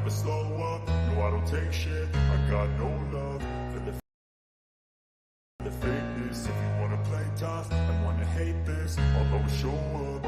never slow up, no I don't take shit. I got no love for the fakeness. If you wanna play tough and wanna hate this, I'll always show up.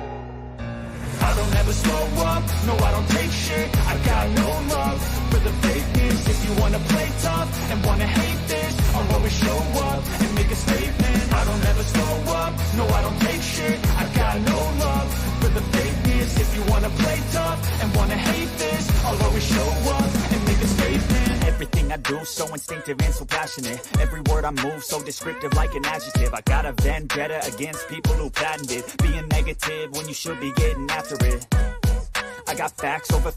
I don't ever slow up, no I don't take shit. I got no love for the fakeness. If you wanna play tough and wanna hate this, I'll always show up and make a statement. I don't ever slow up, no I don't take shit. I got no love for the fakeness. If you wanna play tough and wanna hate this, I'll always show up and make a statement. Everything I do so instinctive and so passionate. Every word I move so descriptive like an adjective. I got a vendetta against people who patented being negative when you should be getting after it. I got facts over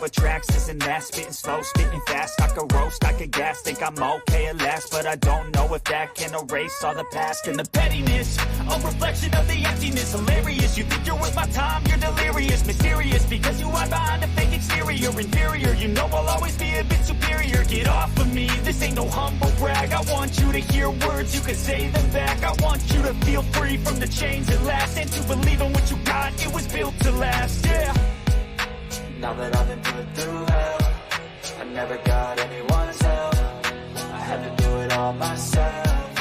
tracks, this and that. Spitting slow, spitting fast. I could roast, I could gas. Think I'm okay at last, but I don't know if that can erase all the past. And the pettiness, a reflection of the emptiness. Hilarious, you think you're worth my time, you're delirious. Mysterious, because you hide behind a fake exterior. Inferior, you know I'll always be a bit superior. Get off of me, this ain't no humble brag. I want you to hear words, you can say them back. I want you to feel free from the chains at last, and to believe in what you got, it was built to last, yeah. Now that I've been put through hell, I never got anyone's help. I had to do it all myself.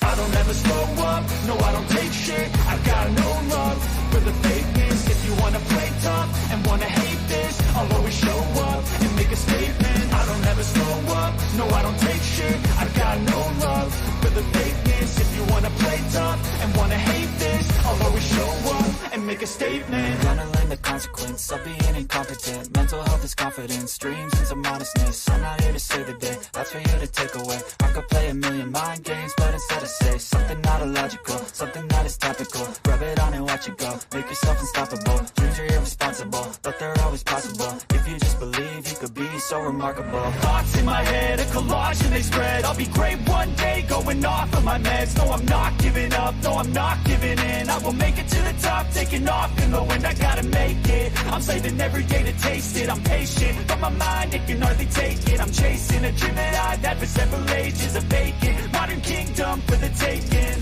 I don't ever slow up, no I don't take shit. I got no love for the fakeness. If you wanna play tough and wanna hate this, I'll always show up and make a statement. I don't ever slow up, no I don't take shit. I got no love for the fakeness. If you wanna play tough and wanna hate this, I'll always show up and make a statement. Gonna learn the consequence of being incompetent. Mental health is confidence, dreams and some modestness. I'm not here to save the day, that's for you to take away. I could play a million mind games, but instead I say something not illogical, something that is topical. Rub it on and watch it go, make yourself unstoppable. Dreams are irresponsible, but they're always possible. If you just believe, you could be so remarkable. Thoughts in my head, a collage and they spread. I'll be great one day, going off of my meds. No, I'm not giving up, no, I'm not giving in. I will make it to the top, taking off in the wind. I gotta make it, I'm saving every day to taste it. I'm patient, but my mind, it can hardly take it. I'm chasing a dream that I've had for several ages. A vacant, modern kingdom for the taking.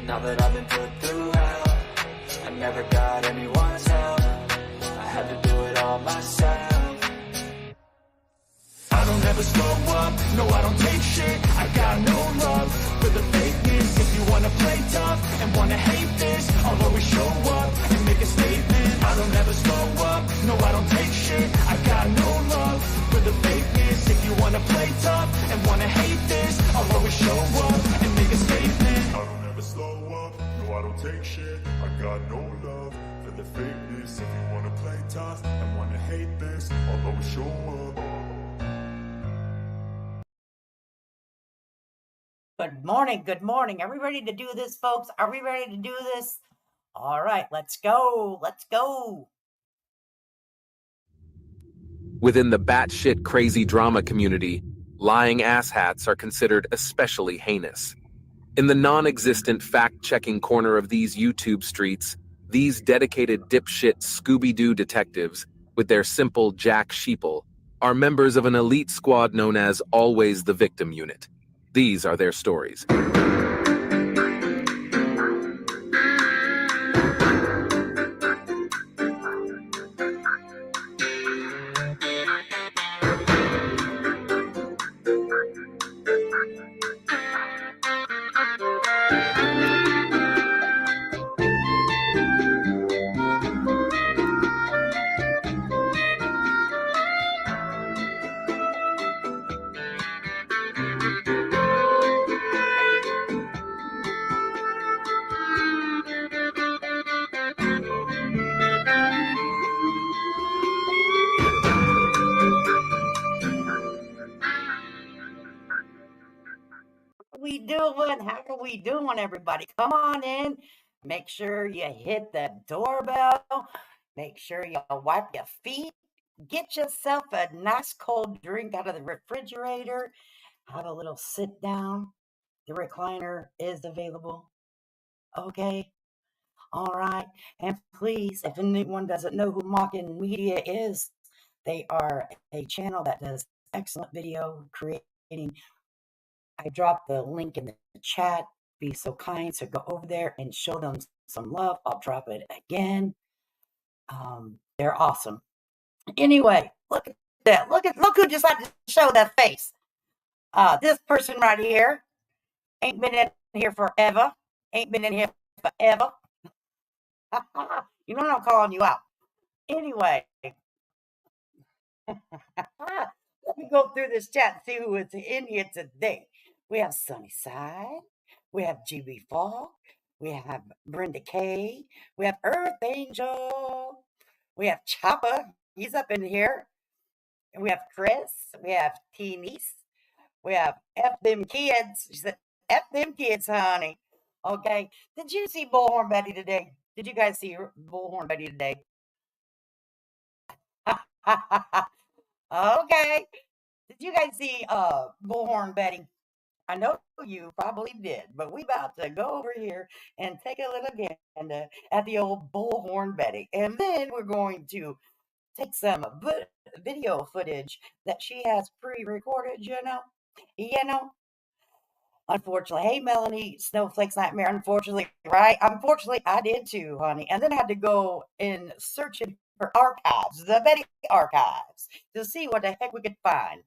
Now that I've been put through hell, I never got anyone's help. I had to do it all myself. I don't ever slow up, no I don't take shit. I got no love for the fakeness. If you wanna play tough and wanna hate this, I'll always show up and make a statement. I don't ever slow up, no I don't take shit. I got no love for the fakeness. If you wanna play tough and wanna hate this, I'll always show up and make a statement. I don't ever slow up, no I don't take shit. I got no love for the fakeness. If you wanna play tough and wanna hate this, I'll always show up. Good morning. Are we ready to do this, folks? Are we ready to do this? All right, let's go. Let's go. Within the batshit crazy drama community, lying asshats are considered especially heinous. In the non-existent fact-checking corner of these YouTube streets, these dedicated dipshit Scooby-Doo detectives, with their simple Jack Sheeple, are members of an elite squad known as Always the Victim Unit. These are their stories. How are we doing, everybody? Come on in. Make sure you hit the doorbell. Make sure you wipe your feet. Get yourself a nice cold drink out of the refrigerator. Have a little sit down. The recliner is available. Okay. All right. And please, if anyone doesn't know who Mockin Media is, they are a channel that does excellent video creating. I dropped the link in the chat. Be so kind to go over there and show them some love. I'll drop it again. They're awesome. Anyway, look at that. Look who decided to show that face. This person right here ain't been in here forever. Ain't been in here forever. You know I'm calling you out. Anyway, let me go through this chat and see who is in here today. We have Sunnyside. We have GB Fall. We have Brenda K. We have Earth Angel. We have Chopper. He's up in here. And we have Chris. We have Teenies. We have F them kids. She said, F them kids, honey. Okay. Did you see Bullhorn Betty today? Did you guys see Bullhorn Betty today? Okay. Did you guys see Bullhorn Betty? I know you probably did, but we about to go over here and take a little gander at the old Bullhorn Betty. And then we're going to take some video footage that she has pre-recorded, you know. You know, unfortunately. Hey, Melanie, Snowflake's Nightmare. Unfortunately, right? Unfortunately, I did too, honey. And then I had to go and search in her archives, the Betty archives, to see what the heck we could find.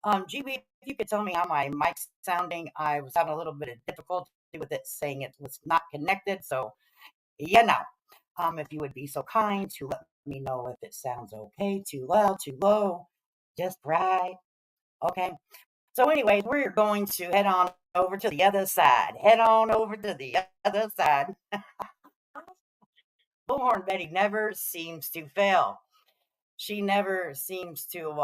GB, if you could tell me how my mic's sounding, I was having a little bit of difficulty with it saying it was not connected. So, you know, if you would be so kind to let me know if it sounds okay, too loud, too low, just right. Okay. So, anyways, we're going to head on over to the other side. Head on over to the other side. Bullhorn Betty never seems to fail. She never seems to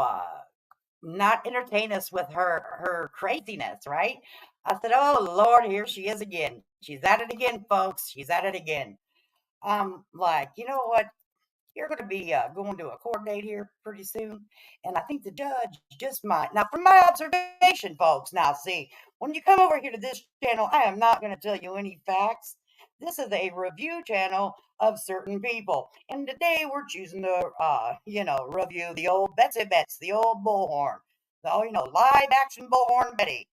not entertain us with her craziness, right? I said, "Oh Lord, here she is again. She's at it again, folks. She's at it again." Like, you know what? You're going to be going to a court date here pretty soon. And I think the judge just might. Now, from my observation, folks, now see, when you come over here to this channel, I am not going to tell you any facts. This is a review channel of certain people. And today we're choosing to, review the old Betsy Betts, the old bullhorn. The, live action bullhorn Betty.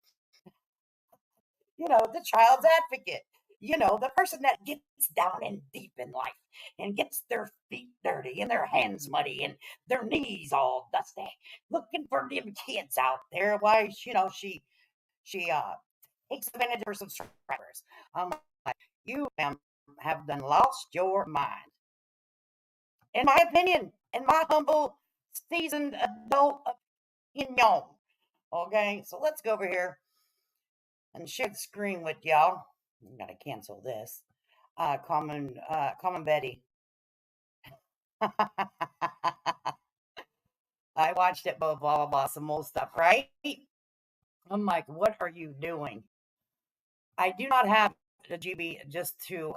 The child's advocate, the person that gets down and deep in life and gets their feet dirty and their hands muddy and their knees all dusty, looking for them kids out there. Why, she takes advantage of her subscribers. Like, you have done lost your mind. In my opinion, in my humble, seasoned adult opinion. Okay, so let's go over here and share the screen with y'all. I'm gonna cancel this. Common Betty. I watched it, blah blah blah, some more stuff, right? I'm like, what are you doing? I do not have a GB just to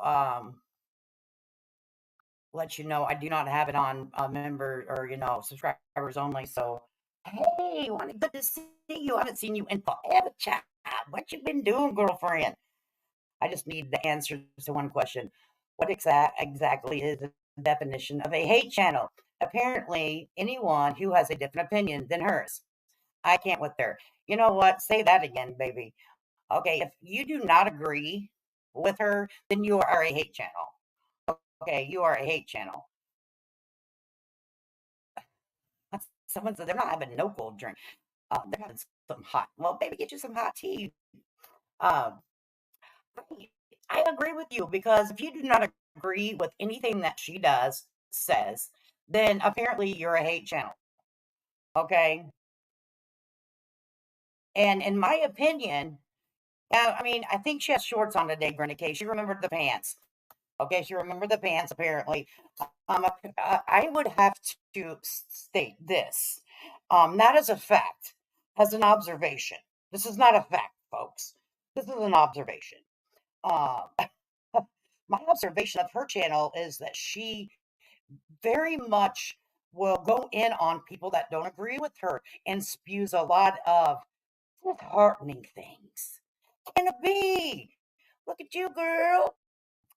let you know. I do not have it on member or subscribers only. So hey, good to see you. I haven't seen you in forever, child. What you been doing, girlfriend? I just need the answer to one question. What exactly is the definition of a hate channel? Apparently, anyone who has a different opinion than hers. I can't with her. You know what? Say that again, baby. Okay, if you do not agree with her, then you are a hate channel. Okay, you are a hate channel. Someone said they're not having no cold drink. They're having some hot. Well, baby, get you some hot tea. Um, I agree with you because if you do not agree with anything that she says, then apparently you're a hate channel. Okay. And in my opinion, I think she has shorts on today, Brenda K. She remembered the pants. Okay, she remembered the pants, apparently. I would have to state this, not as a fact, as an observation. This is not a fact, folks. This is an observation. Uh, my observation of her channel is that she very much will go in on people that don't agree with her and spews a lot of disheartening things. Can it be? Look at you, girl.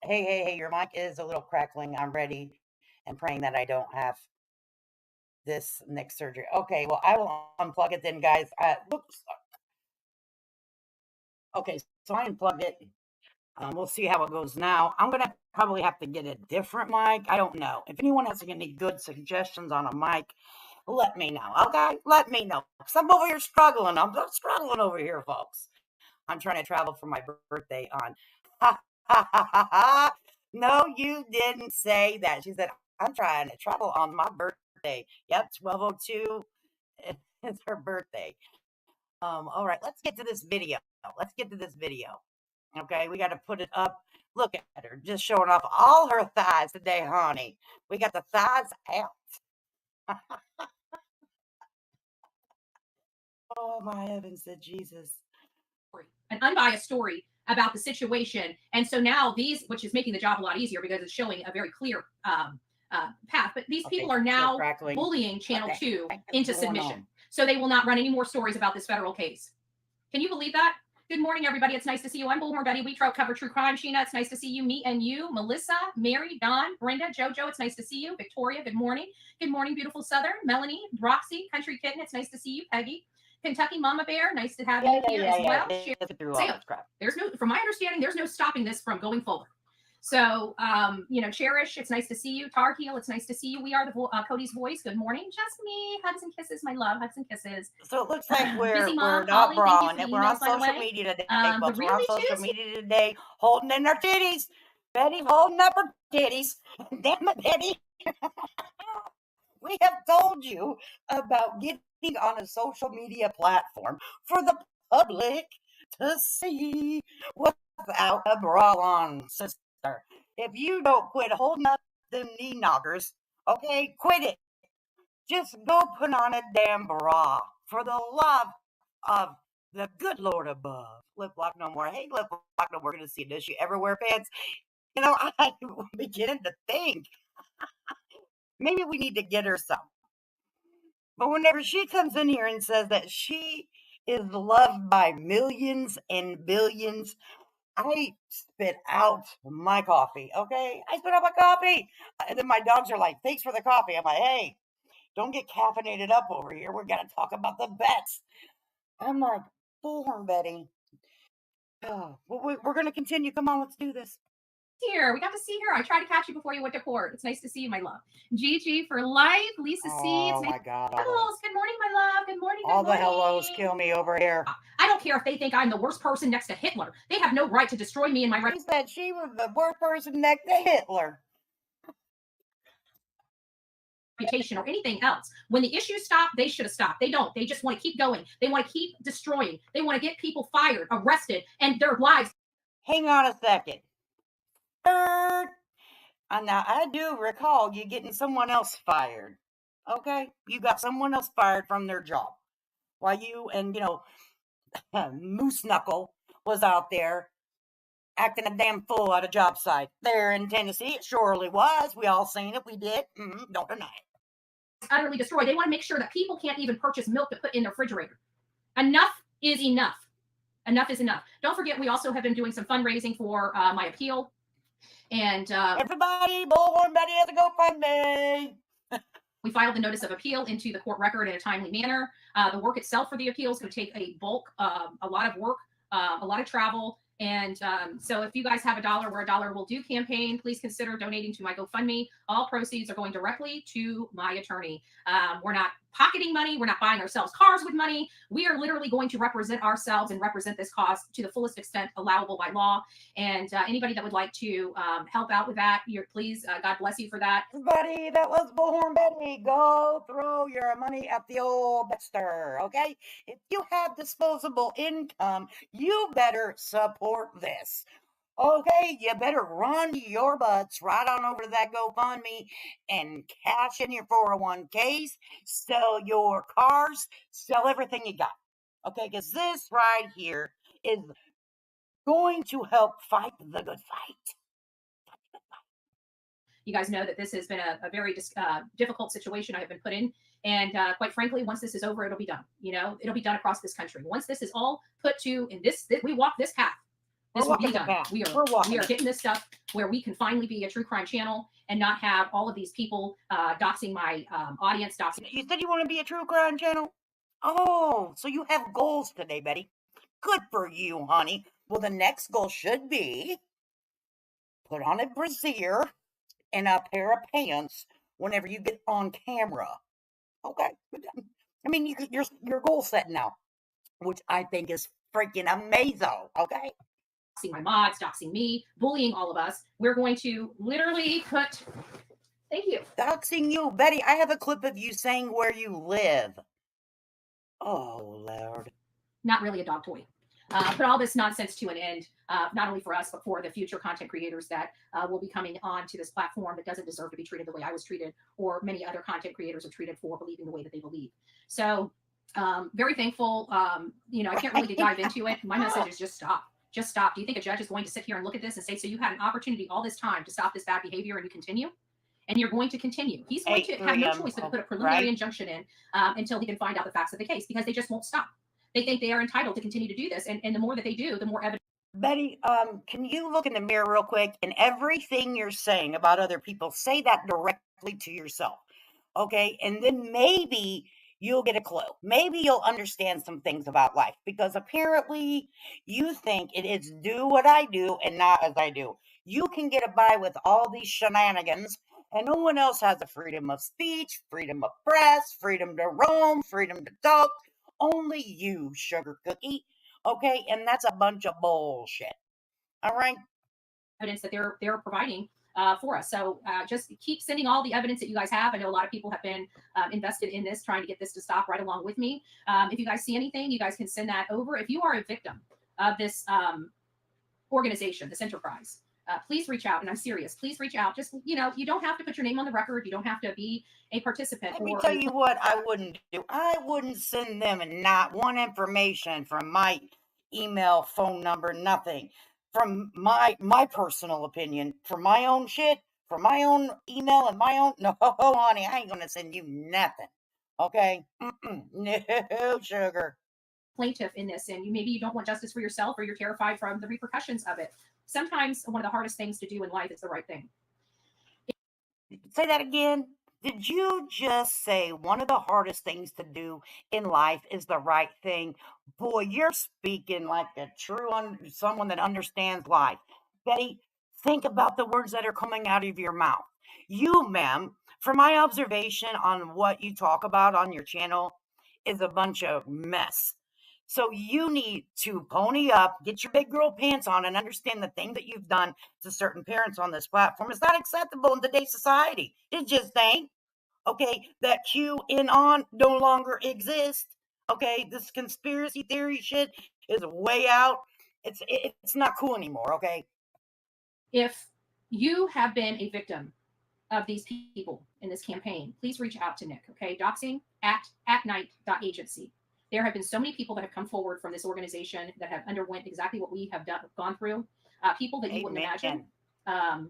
Hey, your mic is a little crackling. I'm ready and praying that I don't have this neck surgery. Okay, well, I will unplug it then, guys. Oops. Okay, so I unplugged it. We'll see how it goes now. I'm going to probably have to get a different mic. I don't know. If anyone has any good suggestions on a mic, let me know. Okay? Let me know. Because I'm over here struggling. I'm struggling over here, folks. I'm trying to travel for my birthday on. Ha, ha, ha, ha, ha. No, you didn't say that. She said, I'm trying to travel on my birthday. Yep, 12:02 is her birthday. All right, let's get to this video. Let's get to this video. Okay, we got to put it up. Look at her, just showing off all her thighs today, honey. We got the thighs out. Oh, my heavens, said Jesus. An unbiased story about the situation. And so now these, which is making the job a lot easier because it's showing a very clear path, but these people are now bullying Channel 2 into submission. So they will not run any more stories about this federal case. Can you believe that? Good morning, everybody. It's nice to see you. I'm Bullhorn Betty. We cover true crime. Sheena, it's nice to see you. Me and you. Melissa, Mary, Don, Brenda, JoJo, it's nice to see you. Victoria, good morning. Good morning, beautiful Southern. Melanie, Roxy, Country Kitten, it's nice to see you. Peggy, Kentucky Mama Bear, nice to have you here as well. There's no, from my understanding, there's no stopping this from going forward. So, Cherish, it's nice to see you. Tar Heel, it's nice to see you. We are the Cody's voice. Good morning, just me. Hugs and kisses, my love. Hugs and kisses. So it looks like we're not brawling. We're on social media today, folks. We're on social media today, holding in our titties. Betty holding up her titties. Damn it, Betty. We have told you about getting on a social media platform for the public to see without a bra on, sister. If you don't quit holding up them knee knockers, okay, quit it. Just go put on a damn bra for the love of the good Lord above. Lip lock no more. Hey, lip lock no more. We're going to see, does she ever wear pants? I'm beginning to think maybe we need to get her some. But whenever she comes in here and says that she is loved by millions and billions, I spit out my coffee, okay? I spit out my coffee. And then my dogs are like, thanks for the coffee. I'm like, hey, don't get caffeinated up over here. We're going to talk about the bets. I'm like, Bullhorn Betty. Oh, we're going to continue. Come on, let's do this. Here, we got to see her. I tried to catch you before you went to court. It's nice to see you, my love. Gigi for life. Lisa C. Oh, my God. Hellos. Good morning, my love. Good morning. All the hellos kill me over here. I don't care if they think I'm the worst person next to Hitler. They have no right to destroy me and my reputation. She said she was the worst person next to Hitler. Or anything else. When the issues stop, they should have stopped. They don't. They just want to keep going. They want to keep destroying. They want to get people fired, arrested, and their lives. Hang on a second. And now I do recall you getting someone else fired. Okay? You got someone else fired from their job. While you and, Moose Knuckle was out there acting a damn fool at a job site there in Tennessee. It surely was. We all seen it. We did. Don't deny it. Utterly destroyed. They want to make sure that people can't even purchase milk to put in their refrigerator. Enough is enough. Enough is enough. Don't forget, we also have been doing some fundraising for my appeal. And everybody, Bullhorn Betty has a GoFundMe. We filed the notice of appeal into the court record in a timely manner. The work itself for the appeal is going to take a lot of work, a lot of travel. And so if you guys have $1 where $1 will do campaign, please consider donating to my GoFundMe. All proceeds are going directly to my attorney. We're not pocketing money. We're not buying ourselves cars with money. We are literally going to represent ourselves and represent this cause to the fullest extent allowable by law. And anybody that would like to help out with that, please, God bless you for that. Everybody, that was Bullhorn Betty. Go throw your money at the old betster, okay? If you have disposable income, you better support this. Okay, you better run your butts right on over to that GoFundMe and cash in your 401ks, sell your cars, sell everything you got. Okay, because this right here is going to help fight the good fight. You guys know that this has been a very difficult situation I have been put in. And quite frankly, once this is over, it'll be done. It'll be done across this country. Once this is all put to, we walk this path. This will be done. We are getting this stuff where we can finally be a true crime channel and not have all of these people doxing my audience. You said you want to be a true crime channel? Oh, so you have goals today, Betty. Good for you, honey. Well, the next goal should be put on a brassiere and a pair of pants whenever you get on camera. Okay. I mean, you're goal setting now, which I think is freaking amazing. Okay. Doxing my mods, doxing me, bullying all of us. We're going to literally put. Thank you. Doxing you, Betty. I have a clip of you saying where you live. Oh Lord. Not really a dog toy. Put all this nonsense to an end, not only for us, but for the future content creators that will be coming on to this platform that doesn't deserve to be treated the way I was treated, or many other content creators are treated for believing the way that they believe. So very thankful. I can't really dive into it. My message is just stop. Just stop. Do you think a judge is going to sit here and look at this and say, so you had an opportunity all this time to stop this bad behavior and you continue? And you're going to continue. He's going to have no choice but to put a preliminary injunction in until he can find out the facts of the case, because they just won't stop. They think they are entitled to continue to do this. And the more that they do, the more evidence. Betty, can you look in the mirror real quick, and everything you're saying about other people, say that directly to yourself. Okay. And then maybe you'll get a clue. Maybe you'll understand some things about life, because apparently you think it is do what I do and not as I do. You can get by with all these shenanigans, and no one else has the freedom of speech, freedom of press, freedom to roam, freedom to talk. Only you, sugar cookie. Okay, and that's a bunch of bullshit. All right. Evidence that they're providing for us. So just keep sending all the evidence that you guys have. I know a lot of people have been invested in this, trying to get this to stop right along with me. If you guys see anything, you guys can send that over. If you are a victim of this organization, this enterprise, please reach out. And I'm serious. Please reach out. Just, you don't have to put your name on the record. You don't have to be a participant. Let me tell you what I wouldn't do. I wouldn't send them not one information from my email, phone number, nothing. From my personal opinion, for my own shit, for my own email and my own. No, honey, I ain't going to send you nothing. Okay? No, sugar. Plaintiff in this, and maybe you don't want justice for yourself, or you're terrified from the repercussions of it. Sometimes one of the hardest things to do in life is the right thing. Say that again. Did you just say one of the hardest things to do in life is the right thing? Boy, you're speaking like a true someone that understands life. Betty, think about the words that are coming out of your mouth. You, ma'am, from my observation on what you talk about on your channel, is a bunch of mess. So you need to pony up, get your big girl pants on, and understand the thing that you've done to certain parents on this platform is not acceptable in today's society. It just ain't. Okay, that QAnon no longer exists. Okay, this conspiracy theory shit is way out. It's not cool anymore. Okay. If you have been a victim of these people in this campaign, please reach out to Nick. Okay, doxing at night.agency. There have been so many people that have come forward from this organization that have underwent exactly what we have gone through. People that you wouldn't imagine. And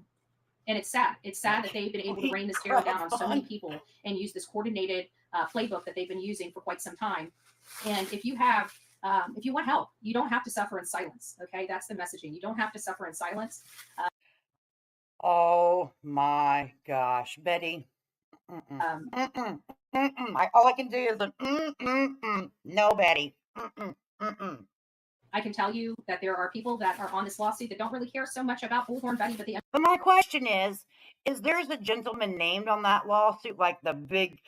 it's sad. It's sad that they've been able to rain this terror down on so many people and use this coordinated playbook that they've been using for quite some time. And if you want help, you don't have to suffer in silence. Okay, that's the messaging. You don't have to suffer in silence. Oh my gosh, Betty. All I can do is no, Betty. I can tell you that there are people that are on this lawsuit that don't really care so much about Bullhorn Betty, but my question is there's a gentleman named on that lawsuit, like the big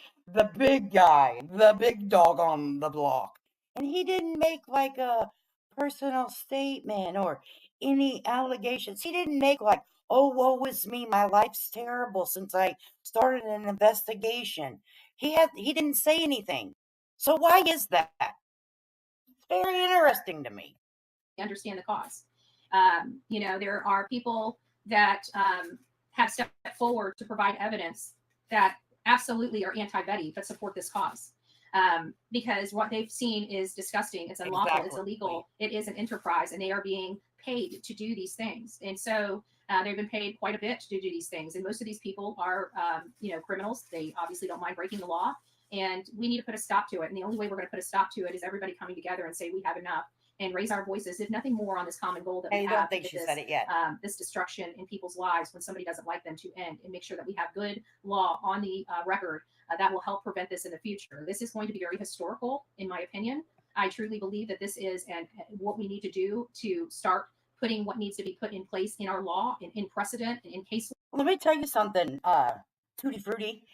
guy, the big dog on the block, and he didn't make like a personal statement or any allegations. He didn't make like, oh, woe is me, my life's terrible since I started an investigation. He didn't say anything. So why is that? It's very interesting to me. Understand the cause. There are people that have stepped forward to provide evidence that absolutely are anti-Betty, but support this cause. Because what they've seen is disgusting. It's unlawful. Exactly. It's illegal. It is an enterprise, and they are being paid to do these things. And so they've been paid quite a bit to do these things. And most of these people are, criminals. They obviously don't mind breaking the law. And we need to put a stop to it. And the only way we're going to put a stop to it is everybody coming together and say we have enough and raise our voices, if nothing more, on this common goal that we have. I don't think she said it yet. This destruction in people's lives when somebody doesn't like them to end, and make sure that we have good law on the record that will help prevent this in the future. This is going to be very historical, in my opinion. I truly believe that this is what we need to do to start putting what needs to be put in place in our law, in precedent, in case. Let me tell you something, Tutti Frutti.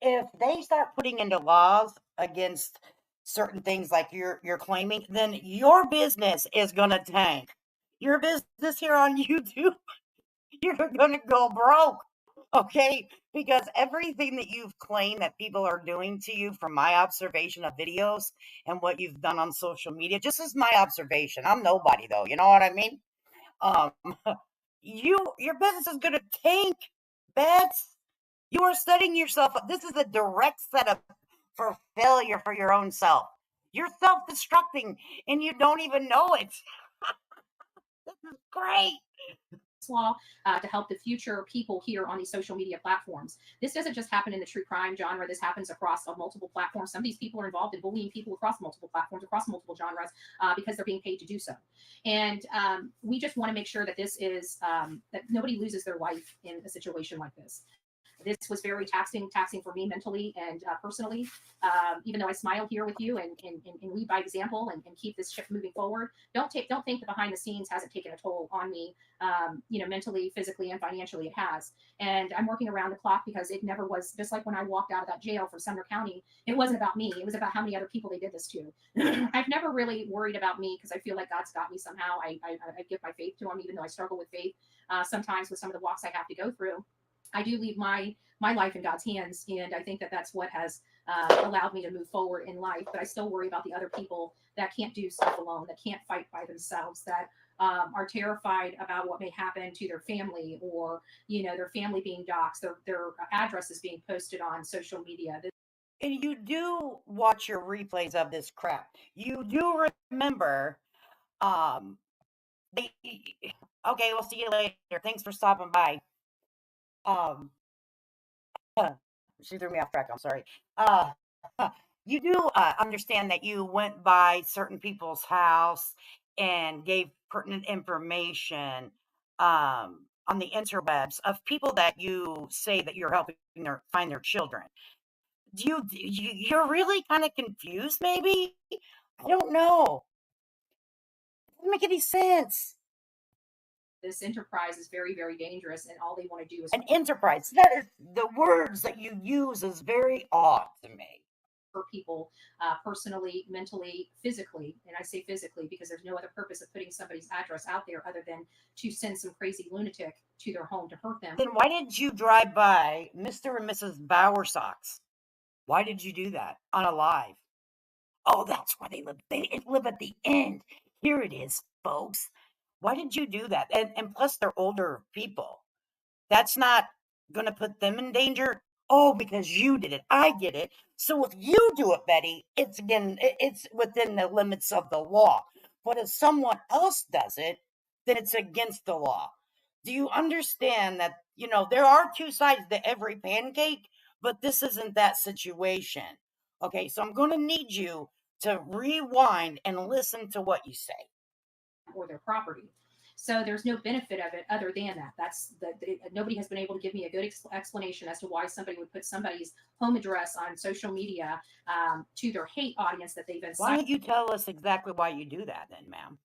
If they start putting into laws against certain things like you're claiming, then your business is gonna tank. Your business here on YouTube, you're gonna go broke. Okay? Because everything that you've claimed that people are doing to you from my observation of videos and what you've done on social media, just as my observation. I'm nobody though, you know what I mean? Um your business is gonna tank, Bets. You are setting yourself up. This is a direct setup for failure for your own self. You're self-destructing and you don't even know it. This is great. Law to help the future people here on these social media platforms. This doesn't just happen in the true crime genre. This happens across multiple platforms. Some of these people are involved in bullying people across multiple platforms, across multiple genres, because they're being paid to do so. And we just want to make sure that this is that nobody loses their life in a situation like this. This was very taxing for me mentally and personally. Even though I smile here with you and lead by example and keep this ship moving forward, don't think that behind the scenes hasn't taken a toll on me, mentally, physically, and financially. It has, and I'm working around the clock because it never was. Just like when I walked out of that jail from Sumner County, it wasn't about me. It was about how many other people they did this to. I've never really worried about me because I feel like God's got me somehow. I give my faith to Him, even though I struggle with faith sometimes with some of the walks I have to go through. I do leave my life in God's hands, and I think that that's what has allowed me to move forward in life. But I still worry about the other people that can't do stuff alone, that can't fight by themselves, that are terrified about what may happen to their family, or their family being doxxed, their addresses being posted on social media. And you do watch your replays of this crap. You do remember, they, okay, we'll see you later. Thanks for stopping by. She threw me off track. I'm sorry. You do understand that you went by certain people's house and gave pertinent information on the interwebs of people that you say that you're helping find their children. You're really kind of confused, maybe? I don't know. It doesn't make any sense. This enterprise is very, very dangerous, and all they want to do is an enterprise. That is, the words that you use is very odd to me. For people personally, mentally, physically, and I say physically because there's no other purpose of putting somebody's address out there other than to send some crazy lunatic to their home to hurt them. Then why did you drive by Mr. and Mrs. Bowersox? Why did you do that on a live? Oh, that's where they live. They live at the end. Here it is, folks. Why did you do that? And plus, they're older people. That's not going to put them in danger. Oh, because you did it. I get it. So if you do it, Betty, it's within the limits of the law. But if someone else does it, then it's against the law. Do you understand that, there are two sides to every pancake, but this isn't that situation. Okay, so I'm going to need you to rewind and listen to what you say. Or their property. So there's no benefit of it other than that. Nobody has been able to give me a good explanation as to why somebody would put somebody's home address on social media to their hate audience that they've been. Why don't you tell us exactly why you do that then, ma'am?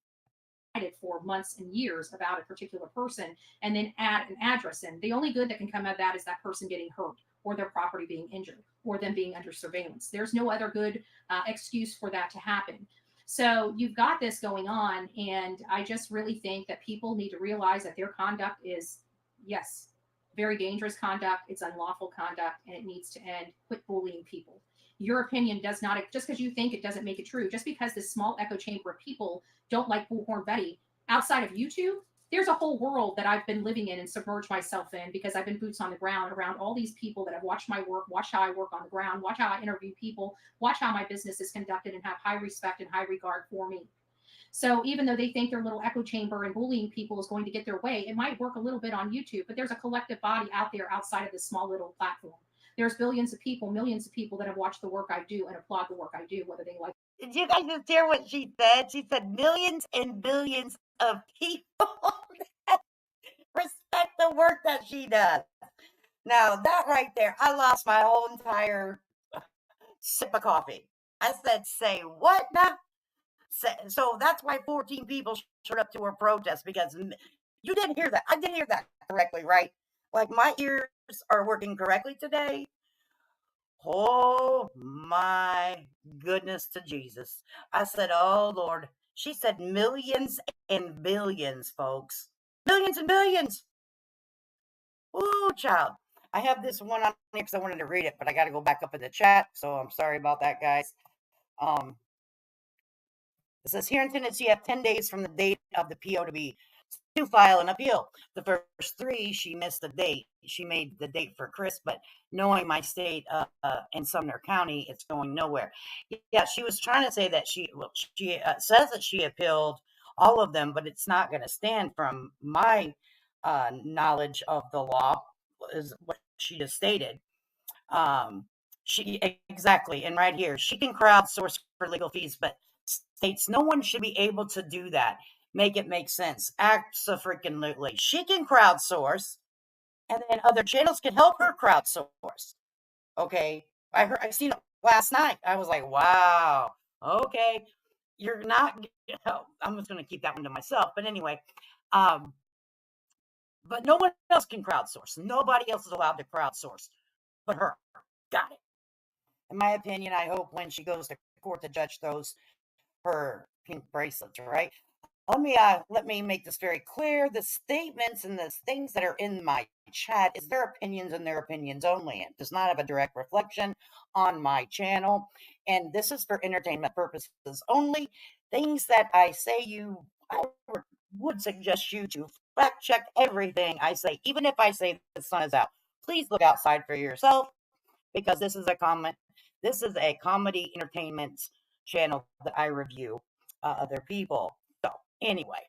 For months and years about a particular person, and then add an address in. The only good that can come out of that is that person getting hurt, or their property being injured, or them being under surveillance. There's no other good excuse for that to happen. So you've got this going on, and I just really think that people need to realize that their conduct is, yes, very dangerous conduct. It's unlawful conduct, and it needs to end. Quit bullying people. Your opinion does not, just because you think it doesn't make it true. Just because this small echo chamber of people don't like Bullhorn Betty, outside of YouTube, there's a whole world that I've been living in and submerged myself in because I've been boots on the ground around all these people that have watched my work, watched how I work on the ground, watch how I interview people, watch how my business is conducted, and have high respect and high regard for me. So even though they think their little echo chamber and bullying people is going to get their way, it might work a little bit on YouTube, but there's a collective body out there outside of this small little platform. There's billions of people, millions of people that have watched the work I do and applaud the work I do, whether they like it. Did you guys just hear what she said? She said millions and billions of people respect the work that she does. Now, that right there, I lost my whole entire sip of coffee. I said, say what now? So that's why 14 people showed up to her protest because you didn't hear that. I didn't hear that correctly, right? Like my ears are working correctly today. Oh my goodness to Jesus. I said, oh Lord. She said millions and billions, folks. Millions and billions. Ooh, child. I have this one on here because I wanted to read it, but I got to go back up in the chat. So I'm sorry about that, guys. It says here in Tennessee, you have 10 days from the date of the PO to file an appeal. The first 3, she missed the date. She made the date for Chris, but knowing my state in Sumner County, it's going nowhere. Yeah, she was trying to say that she says that she appealed all of them, but it's not going to stand from my knowledge of the law, is what she just stated. She exactly, and right here, she can crowdsource for legal fees, but states no one should be able to do that. Make it make sense. Absolutely. She can crowdsource, and then other channels can help her crowdsource. Okay. I seen it last night. I was like, wow. Okay. You're not, I'm just going to keep that one to myself. But anyway, but no one else can crowdsource. Nobody else is allowed to crowdsource but her. Got it. In my opinion, I hope when she goes to court, the judge throws her pink bracelets, right? Let me make this very clear. The statements and the things that are in my chat is their opinions and their opinions only. It does not have a direct reflection on my channel. And this is for entertainment purposes only. Things that I say I would suggest you to fact check everything I say. Even if I say the sun is out, please look outside for yourself, because this is a comedy entertainment channel that I review other people. So anyway,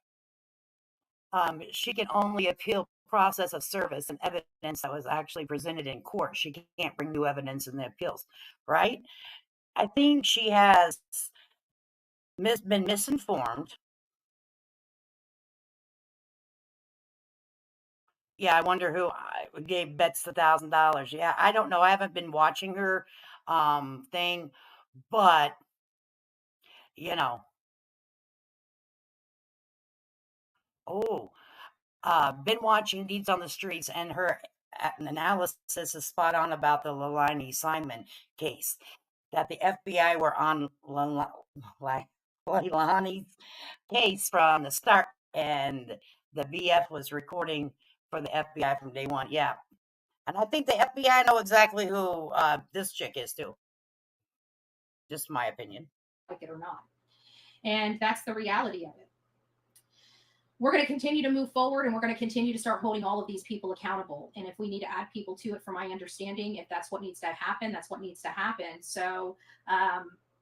she can only appeal process of service and evidence that was actually presented in court. She can't bring new evidence in the appeals, right? I think she has been misinformed. Yeah, I wonder who gave Bets $1,000. Yeah, I don't know. I haven't been watching her thing, but you know, oh, been watching Deeds on the Streets, and her analysis is spot on about the Leilani Simon case. That the FBI were on Leilani's case from the start, and the BF was recording for the FBI from day one. Yeah, and I think the FBI know exactly who this chick is too. Just my opinion. Like it or not, and that's the reality of it. We're going to continue to move forward, and we're going to continue to start holding all of these people accountable. And if we need to add people to it, from my understanding, if that's what needs to happen, that's what needs to happen. So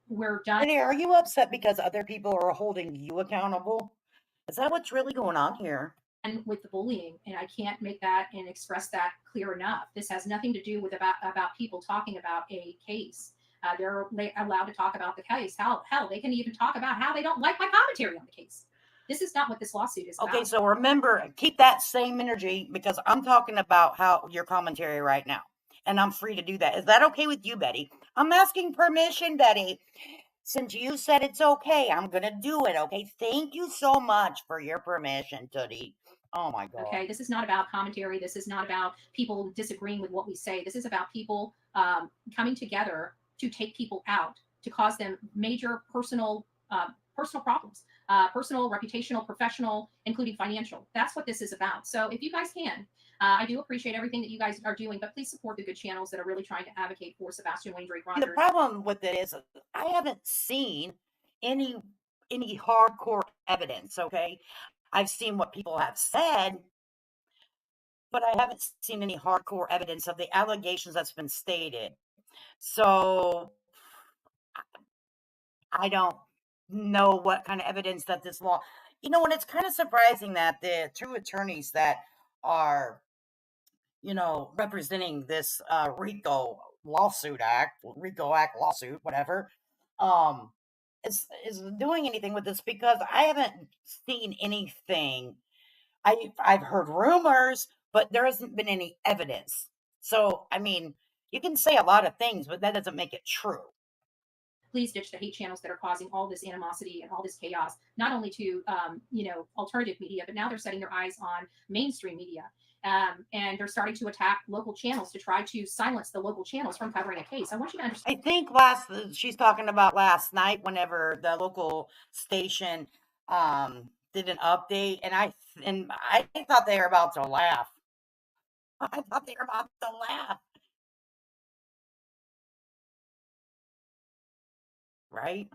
we're done. Renee, are you upset because other people are holding you accountable? Is that what's really going on here? And with the bullying, and I can't make that and express that clear enough. This has nothing to do with about people talking about a case. They're allowed to talk about the case. Hell, they can even talk about how they don't like my commentary on the case. This is not what this lawsuit is about. Okay, so remember, keep that same energy, because I'm talking about how your commentary right now, and I'm free to do that. Is that okay with you, Betty? I'm asking permission, Betty. Since you said it's okay, I'm going to do it, okay? Thank you so much for your permission, Tootie. Oh, my God. Okay, this is not about commentary. This is not about people disagreeing with what we say. This is about people coming together to take people out, to cause them major personal problems, personal, reputational, professional, including financial. That's what this is about. So if you guys can, I do appreciate everything that you guys are doing, but please support the good channels that are really trying to advocate for Sebastian Wayne Drake Rogers. The problem with it is I haven't seen any hardcore evidence, okay? I've seen what people have said, but I haven't seen any hardcore evidence of the allegations that's been stated. So I don't know what kind of evidence that this law, and it's kind of surprising that the two attorneys that are, representing this RICO Act lawsuit, whatever, is doing anything with this, because I haven't seen anything. I've heard rumors, but there hasn't been any evidence. So, I mean, you can say a lot of things, but that doesn't make it true. please ditch the hate channels that are causing all this animosity and all this chaos, not only to, alternative media, but now they're setting their eyes on mainstream media. And they're starting to attack local channels to try to silence the local channels from covering a case. I want you to understand. I think she's talking about last night whenever the local station did an update, and I thought they were about to laugh. I thought they were about to laugh. Right?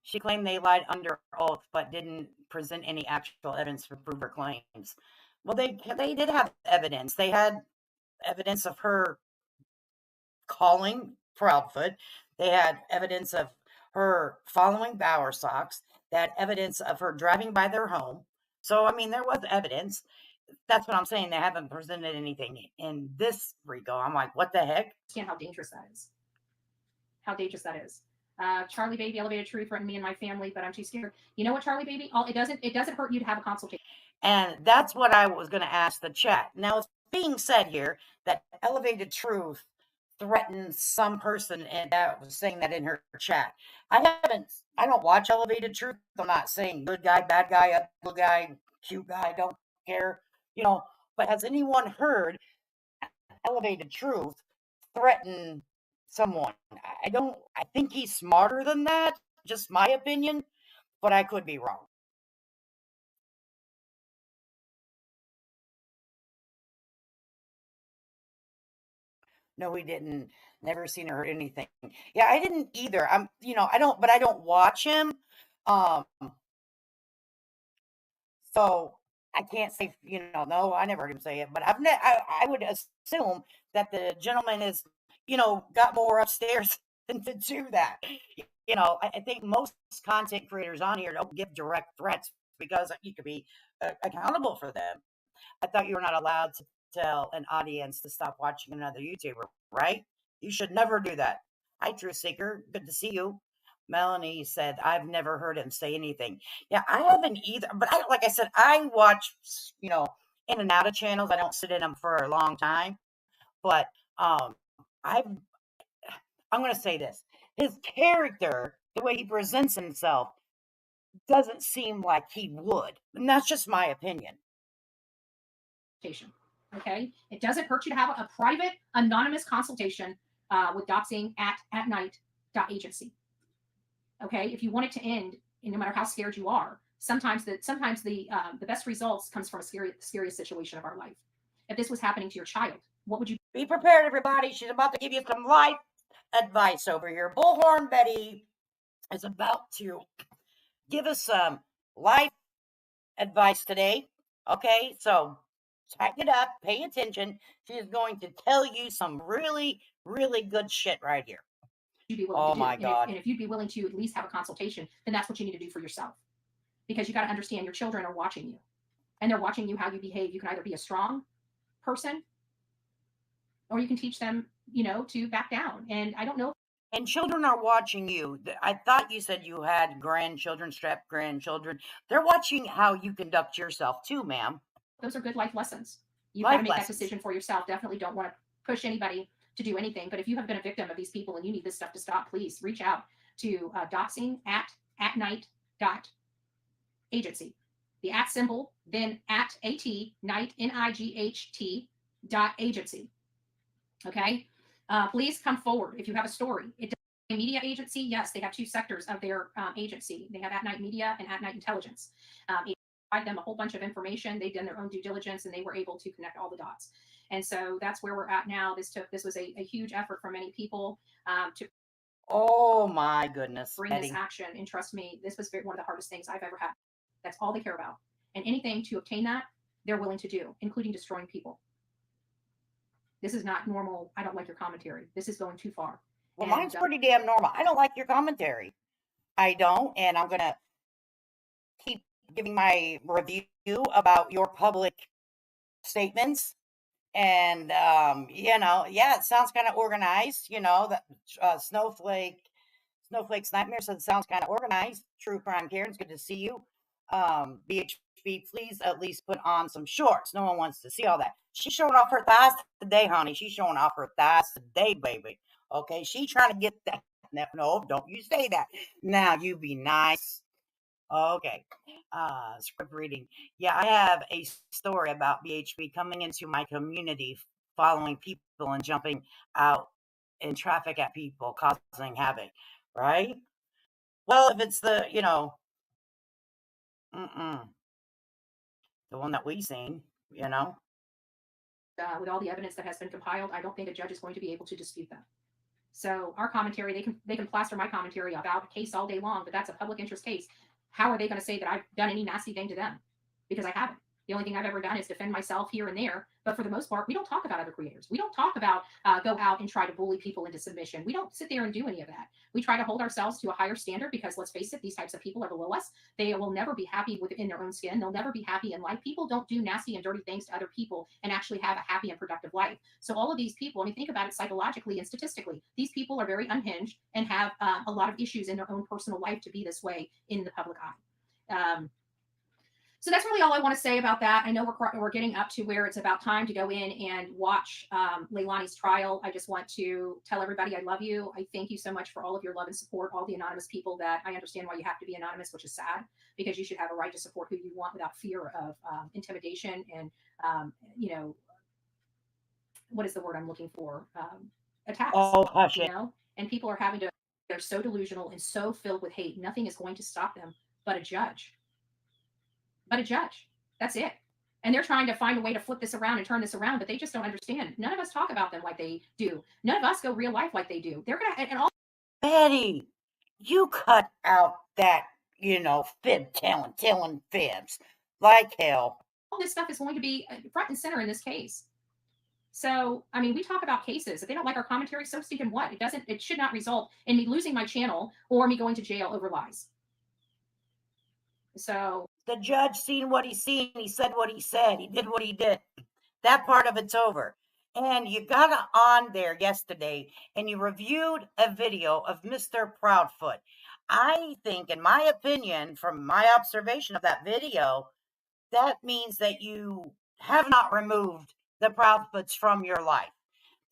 She claimed they lied under oath, but didn't present any actual evidence to prove her claims. Well, they did have evidence. They had evidence of her calling Proudfoot. They had evidence of her following Bowersox. They had evidence of her driving by their home. So, I mean, there was evidence. That's what I'm saying. They haven't presented anything in this regard. I'm like, what the heck? How dangerous that is. How dangerous that is. Charlie Baby, Elevated Truth threatened me and my family, but I'm too scared. You know what, Charlie Baby? It doesn't hurt you to have a consultation. And that's what I was going to ask the chat. Now, it's being said here that Elevated Truth threatened some person, and that was saying that in her chat. I don't watch Elevated Truth. I'm not saying good guy, bad guy, ugly guy, cute guy, don't care, but has anyone heard Elevated Truth threaten someone? I think he's smarter than that, just my opinion, but I could be wrong. No, we didn't. Never seen or heard anything. Yeah, I didn't either. I don't watch him. So I can't say, no, I never heard him say it, but I would assume that the gentleman is, got more upstairs than to do that. I think most content creators on here don't give direct threats because you could be accountable for them. I thought you were not allowed to tell an audience to stop watching another YouTuber, right? You should never do that. Hi, Truth Seeker. Good to see you. Melanie said, I've never heard him say anything. Yeah, I haven't either. But like I said, I watch, in and out of channels. I don't sit in them for a long time. But I'm going to say this. His character, the way he presents himself, doesn't seem like he would. And that's just my opinion. Okay? It doesn't hurt you to have a private, anonymous consultation with doxing at night.agency. Okay? If you want it to end, and no matter how scared you are, sometimes the best results comes from a scariest situation of our life. If this was happening to your child, what would you be prepared, everybody? She's about to give you some life advice over here. Bullhorn Betty is about to give us some life advice today. Okay, so check it up, pay attention. She is going to tell you some really, really good shit right here. Oh my God. And if you'd be willing to at least have a consultation, then that's what you need to do for yourself. Because you got to understand your children are watching you. And they're watching you how you behave. You can either be a strong person or you can teach them, to back down. And I don't know. And children are watching you. I thought you said you had grandchildren, step grandchildren. They're watching how you conduct yourself too, ma'am. Those are good life lessons. You've got to make that decision for yourself. Definitely don't want to push anybody to do anything. But if you have been a victim of these people and you need this stuff to stop, please reach out to doxing at night.agency. The at symbol, then at night, NIGHT.agency. Okay? Please come forward if you have a story. Media agency, yes, they have two sectors of their agency. They have At Night Media and At Night Intelligence. Provide them a whole bunch of information. They've done their own due diligence and they were able to connect all the dots. And so that's where we're at now. This was a huge effort for many people to. Oh my goodness. Bring this action. And trust me, this was one of the hardest things I've ever had. That's all they care about. And anything to obtain that, they're willing to do, including destroying people. This is not normal. I don't like your commentary. This is going too far. Well, mine's pretty damn normal. I don't like your commentary. I don't. And I'm going to keep giving my review about your public statements. And, it sounds kind of organized. That Snowflake's Nightmare said it sounds kind of organized. True Crime Karen's good to see you. BHB BHB, please at least put on some shorts. No one wants to see all that. She's showing off her thighs today, honey. She's showing off her thighs today, baby. Okay, she trying to get that. No, don't you say that. Now, you be nice. Okay. Script reading. Yeah, I have a story about BHB coming into my community, following people and jumping out in traffic at people, causing havoc, right? Well, if it's the, the one that we seen, With all the evidence that has been compiled, I don't think a judge is going to be able to dispute that. So our commentary, they can plaster my commentary about a case all day long, but that's a public interest case. How are they going to say that I've done any nasty thing to them? Because I haven't. The only thing I've ever done is defend myself here and there. But for the most part, we don't talk about other creators. We don't talk about go out and try to bully people into submission. We don't sit there and do any of that. We try to hold ourselves to a higher standard because, let's face it, these types of people are below us. They will never be happy within their own skin. They'll never be happy in life. People don't do nasty and dirty things to other people and actually have a happy and productive life. So all of these people, I mean, think about it psychologically and statistically. These people are very unhinged and have a lot of issues in their own personal life to be this way in the public eye. So that's really all I want to say about that. I know we're getting up to where it's about time to go in and watch Leilani's trial. I just want to tell everybody I love you. I thank you so much for all of your love and support, all the anonymous people that I understand why you have to be anonymous, which is sad, because you should have a right to support who you want without fear of intimidation and, what is the word I'm looking for? Attacks. Oh, hush it. And people are they're so delusional and so filled with hate. Nothing is going to stop them but a judge. That's it. And they're trying to find a way to flip this around and turn this around, but they just don't understand. None of us talk about them like they do. None of us go real life like they do. They're gonna and all. Betty, you cut out that fib telling fibs like hell. All this stuff is going to be front and center in this case. So, I mean, we talk about cases. If they don't like our commentary, so stinking what? It should not result in me losing my channel or me going to jail over lies. So the judge seen what he seen. He said what he said. He did what he did. That part of it's over. And you got on there yesterday and you reviewed a video of Mr. Proudfoot. I think, in my opinion, from my observation of that video, that means that you have not removed the Proudfoots from your life.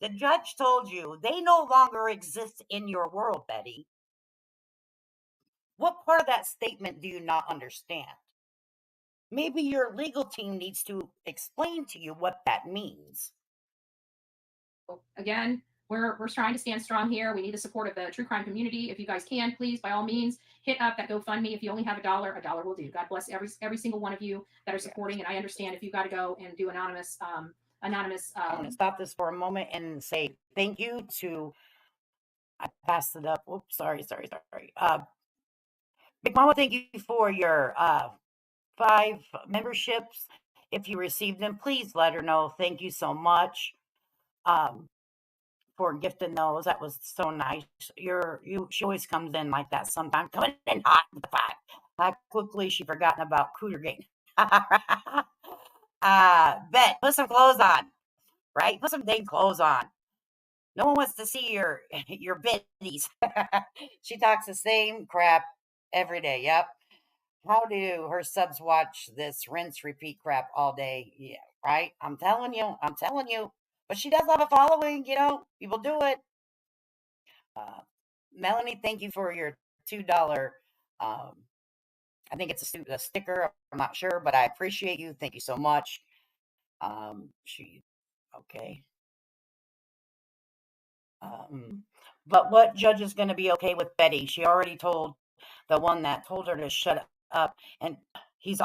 The judge told you they no longer exist in your world, Betty. What part of that statement do you not understand? Maybe your legal team needs to explain to you what that means. Again, we're trying to stand strong here. We need the support of the true crime community. If you guys can, please, by all means, hit up that GoFundMe. If you only have $1, $1 will do. God bless every single one of you that are supporting. And I understand if you got to go and do anonymous. I'm going to stop this for a moment and say thank you to. I passed it up. Oops, sorry. Big Mama, thank you for your 5 memberships. If you received them, please let her know. Thank you so much for gifting those. That was so nice. She always comes in like that sometimes, coming in hot and fat. How quickly she forgotten about Cootergate. Bet, put some clothes on, right? Put some dang clothes on. No one wants to see your bitties. She talks the same crap every day. Yep. How do her subs watch this rinse repeat crap all day? Yeah, right? I'm telling you. But she does have a following, people do it. Melanie, thank you for your $2. I think it's a sticker. I'm not sure, but I appreciate you. Thank you so much. Okay. But what judge is going to be okay with Betty? She already told the one that told her to shut up, and he's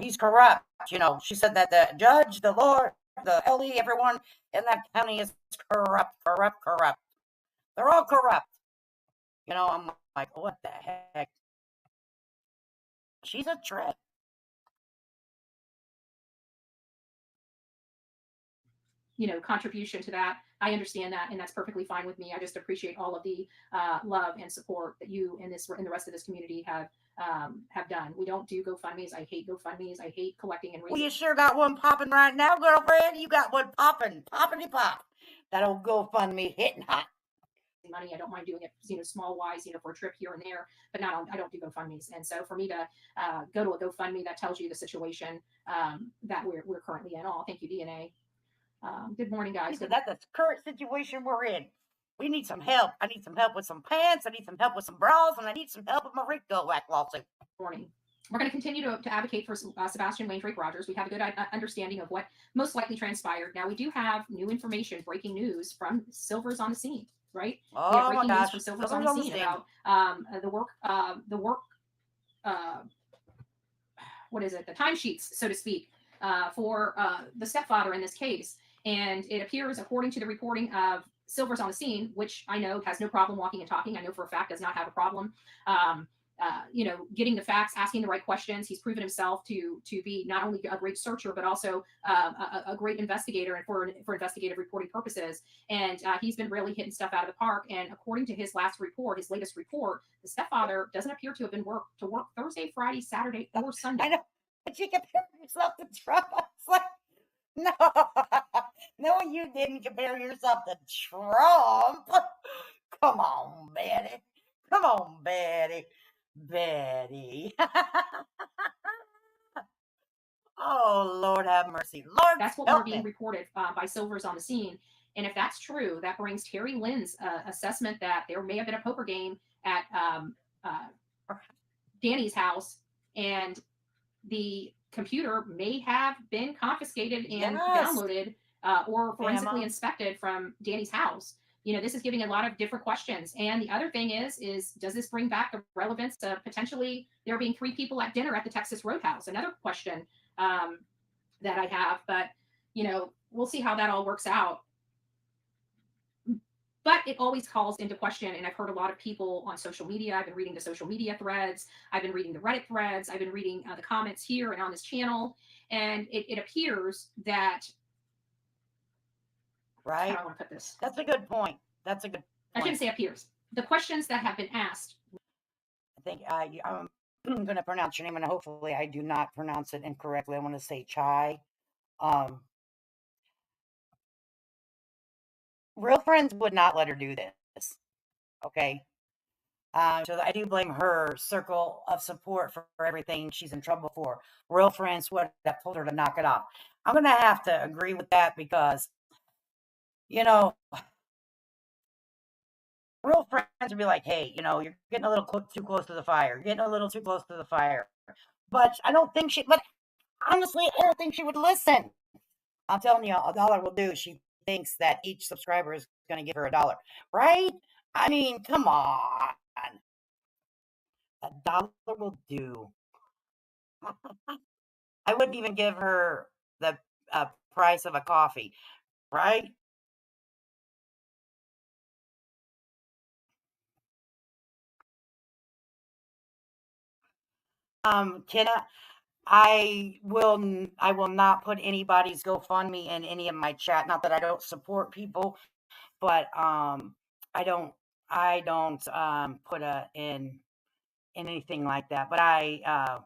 he's corrupt. She said that the judge, the Lord, the LE, everyone in that county is corrupt. They're all corrupt. I'm like, what the heck? She's a trip. Contribution to that. I understand that, and that's perfectly fine with me. I just appreciate all of the love and support that you and the rest of this community have done. We don't do GoFundMes. I hate GoFundMes. I hate collecting and raising. Well, you sure got one popping right now, girlfriend. You got one popping, poppity pop. That old GoFundMe hitting hot. money. I don't mind doing it, small wise, for a trip here and there, but I don't do GoFundMe's. And so for me to go to a GoFundMe, that tells you the situation that we're currently in. Oh, thank you, DNA. Good morning, guys. That's the current situation we're in. We need some help. I need some help with some pants. I need some help with some bras, and I need some help with my Rico Act lawsuit. Morning. We're going to continue to advocate for Sebastian Wayne Drake Rogers. We have a good understanding of what most likely transpired. Now we do have new information, breaking news from Silver's on the scene, right? Oh, we have breaking my gosh. news from Silver's on the scene about the timesheets, so to speak, for the stepfather in this case. And it appears, according to the reporting of Silver's on the scene, which I know has no problem walking and talking. I know for a fact does not have a problem. Getting the facts, asking the right questions. He's proven himself to be not only a great searcher, but also a great investigator and for investigative reporting purposes. And he's been really hitting stuff out of the park. And according to his latest report, the stepfather doesn't appear to have been work Thursday, Friday, Saturday, or Sunday. I know, but you compare yourself to Trump. I was like, no, you didn't compare yourself to Trump. Come on, Betty. Come on, Betty. Betty. Oh, Lord have mercy. Lord, that's what we're being reported by Silver's on the scene. And if that's true, that brings Terry Lynn's assessment that there may have been a poker game at Danny's house, and the computer may have been confiscated and downloaded or forensically inspected from Danny's house. This is giving a lot of different questions. And the other thing is does this bring back the relevance of potentially there being 3 people at dinner at the Texas Roadhouse? Another question that I have, but, we'll see how that all works out. But it always calls into question, and I've heard a lot of people on social media. I've been reading the social media threads. I've been reading the Reddit threads. I've been reading the comments here and on this channel. And it appears that... Right. How do I want to put this? That's a good point. That's a good point. I shouldn't say appears. The questions that have been asked. I think I'm going to pronounce your name, and hopefully I do not pronounce it incorrectly. I want to say Chai. Real friends would not let her do this. Okay. So I do blame her circle of support for everything she's in trouble for. Real friends would have told her to knock it off. I'm going to have to agree with that because, real friends would be like, hey, you're getting a little too close to the fire. You're getting a little too close to the fire. But honestly, I don't think she would listen. I'm telling you, $1 will do. She thinks that each subscriber is going to give her $1, right? I mean, come on. $1 will do. I wouldn't even give her the price of a coffee, right? I will not put anybody's GoFundMe in any of my chat. Not that I don't support people, but I don't put in anything like that. But I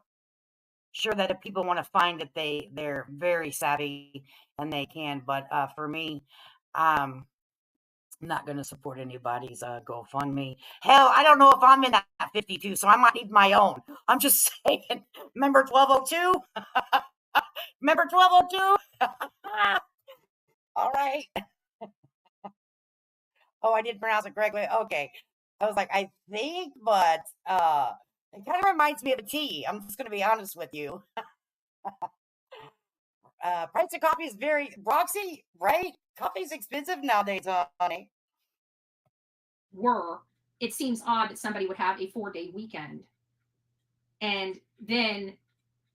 sure that if people want to find it, they're very savvy and they can. But for me, I'm not going to support anybody's GoFundMe. Hell, I don't know if I'm in that 52, so I might need my own. I'm just saying. Remember 1202? Remember 1202? All right. Oh, I did pronounce it correctly. Okay. I was like, I think, but it kind of reminds me of a tea. I'm just going to be honest with you. Price of coffee is Roxy, right? Coffee's expensive nowadays, honey. It seems odd that somebody would have a 4-day weekend and then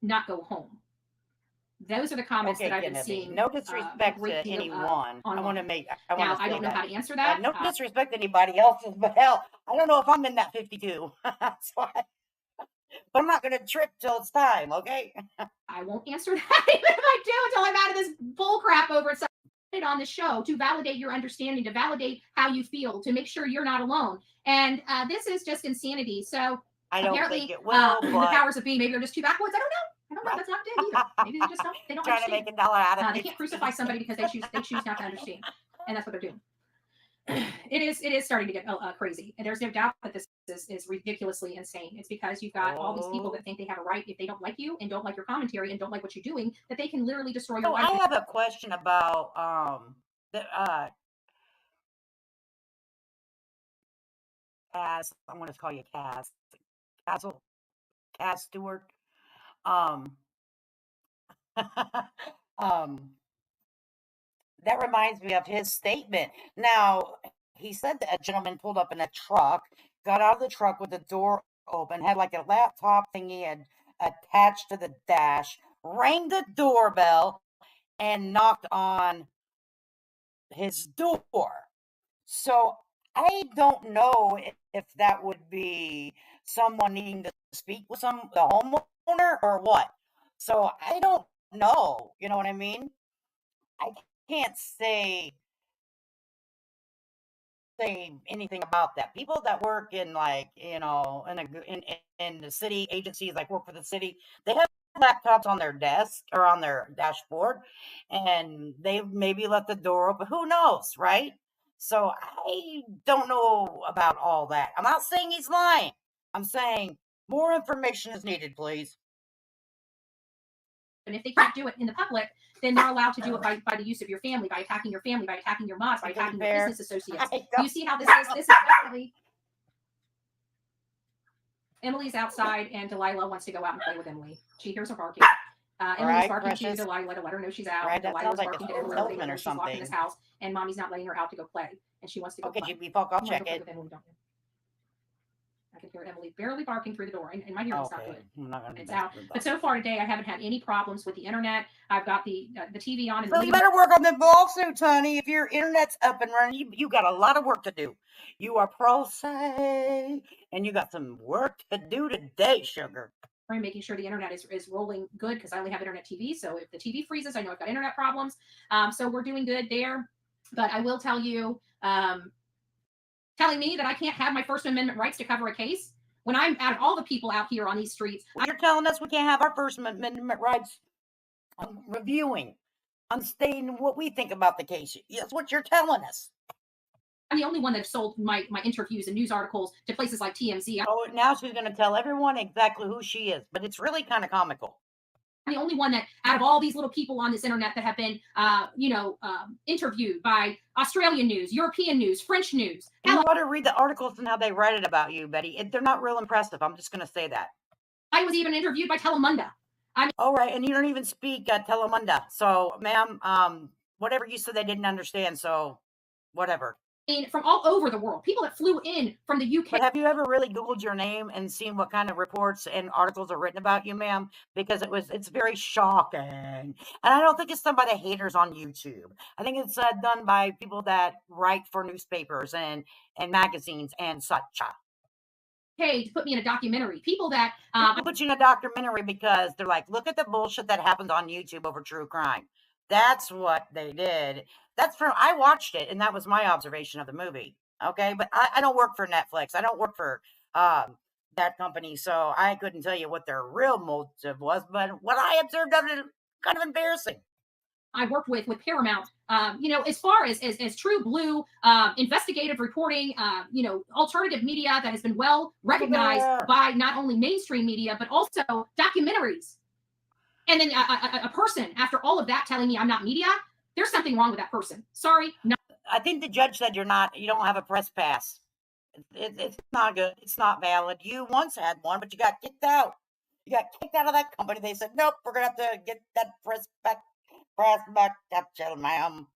not go home. Those are the comments that I've been seeing. No disrespect to anyone. I want to I don't know how to answer that. No disrespect to anybody else's, but hell, I don't know if I'm in that 52. That's why. But I'm not going to trip till it's time, okay? I won't answer that even if I do until I'm out of this bull crap over it. On the show to validate your understanding, to validate how you feel, to make sure you're not alone. And this is just insanity. So I don't think it will. The powers that be, maybe they're just too backwoods. I don't know. That's not it either. Maybe they just don't. They don't trying understand. to make $1 out of it. They can't crucify somebody because they choose not to understand, and that's what they're doing. It is starting to get crazy, and there's no doubt that this is ridiculously insane. It's because you've got all these people that think they have a right, if they don't like you and don't like your commentary and don't like what you're doing, that they can literally destroy your life. I have a question about Cass. I'm going to call you Cass. Cass Stewart. That reminds me of his statement. Now, he said that a gentleman pulled up in a truck, got out of the truck with the door open, had like a laptop thingy had attached to the dash, rang the doorbell, and knocked on his door. So I don't know if that would be someone needing to speak with the homeowner or what. So I don't know. You know what I mean? I can't say anything about that. People that work in in the city agencies, like work for the city, they have laptops on their desk or on their dashboard, and they maybe left the door open. Who knows, right? So I don't know about all that. I'm not saying he's lying. I'm saying more information is needed, please. And if they can't do it in the public, then they're allowed to do it by the use of your family, by attacking your family, by attacking your mods, by attacking your business associates. Do you see how this is? This is definitely. Emily's outside, and Delilah wants to go out and play with Emily. She hears her barking. Emily's barking to Delilah to let her know she's out. Right, Delilah's like barking to Emily to she's locked in this house, and Mommy's not letting her out to go play, and she wants to go play. Okay, I'll check it. I can hear Emily barely barking through the door, and my hearing's not good. I'm not it's out. But so far today, I haven't had any problems with the internet. I've got the TV on. So you better work on the lawsuits, honey. If your internet's up and running, you got a lot of work to do. You are pro se, and you got some work to do today, sugar. I'm making sure the internet is rolling good because I only have internet TV. So if the TV freezes, I know I've got internet problems. So we're doing good there. But I will tell you, telling me that I can't have my First Amendment rights to cover a case when I'm out of all the people out here on these streets. You're telling us we can't have our First Amendment rights on reviewing, on stating what we think about the case. That's what you're telling us. I'm the only one that sold my interviews and news articles to places like TMZ. Oh, now she's going to tell everyone exactly who she is, but it's really kind of comical. I'm the only one that, out of all these little people on this internet that have been, interviewed by Australian news, European news, French news. You ought to read the articles and how they write it about you, Betty. They're not real impressive. I'm just going to say that. I was even interviewed by Telemunda. All right, and you don't even speak Telemunda. So, ma'am, whatever you said, they didn't understand. So, whatever. From all over the world, people that flew in from the UK. But have you ever really Googled your name and seen what kind of reports and articles are written about you, ma'am? Because it's very shocking. And I don't think it's done by the haters on YouTube. I think it's done by people that write for newspapers and magazines and such. Hey, to put me in a documentary. People that put you in a documentary because they're like, look at the bullshit that happens on YouTube over true crime. That's what they did. I watched it, and that was my observation of the movie. Okay, but I don't work for Netflix. I don't work for that company, so I couldn't tell you what their real motive was. But what I observed of it, kind of embarrassing. I worked with Paramount, as far as true blue investigative reporting, alternative media that has been well recognized by not only mainstream media, but also documentaries. And then a person, after all of that, telling me I'm not media, there's something wrong with that person. Sorry. No. I think the judge said you don't have a press pass. It's not good. It's not valid. You once had one, but you got kicked out. You got kicked out of that company. They said, nope, we're going to have to get that press back. Ma'am.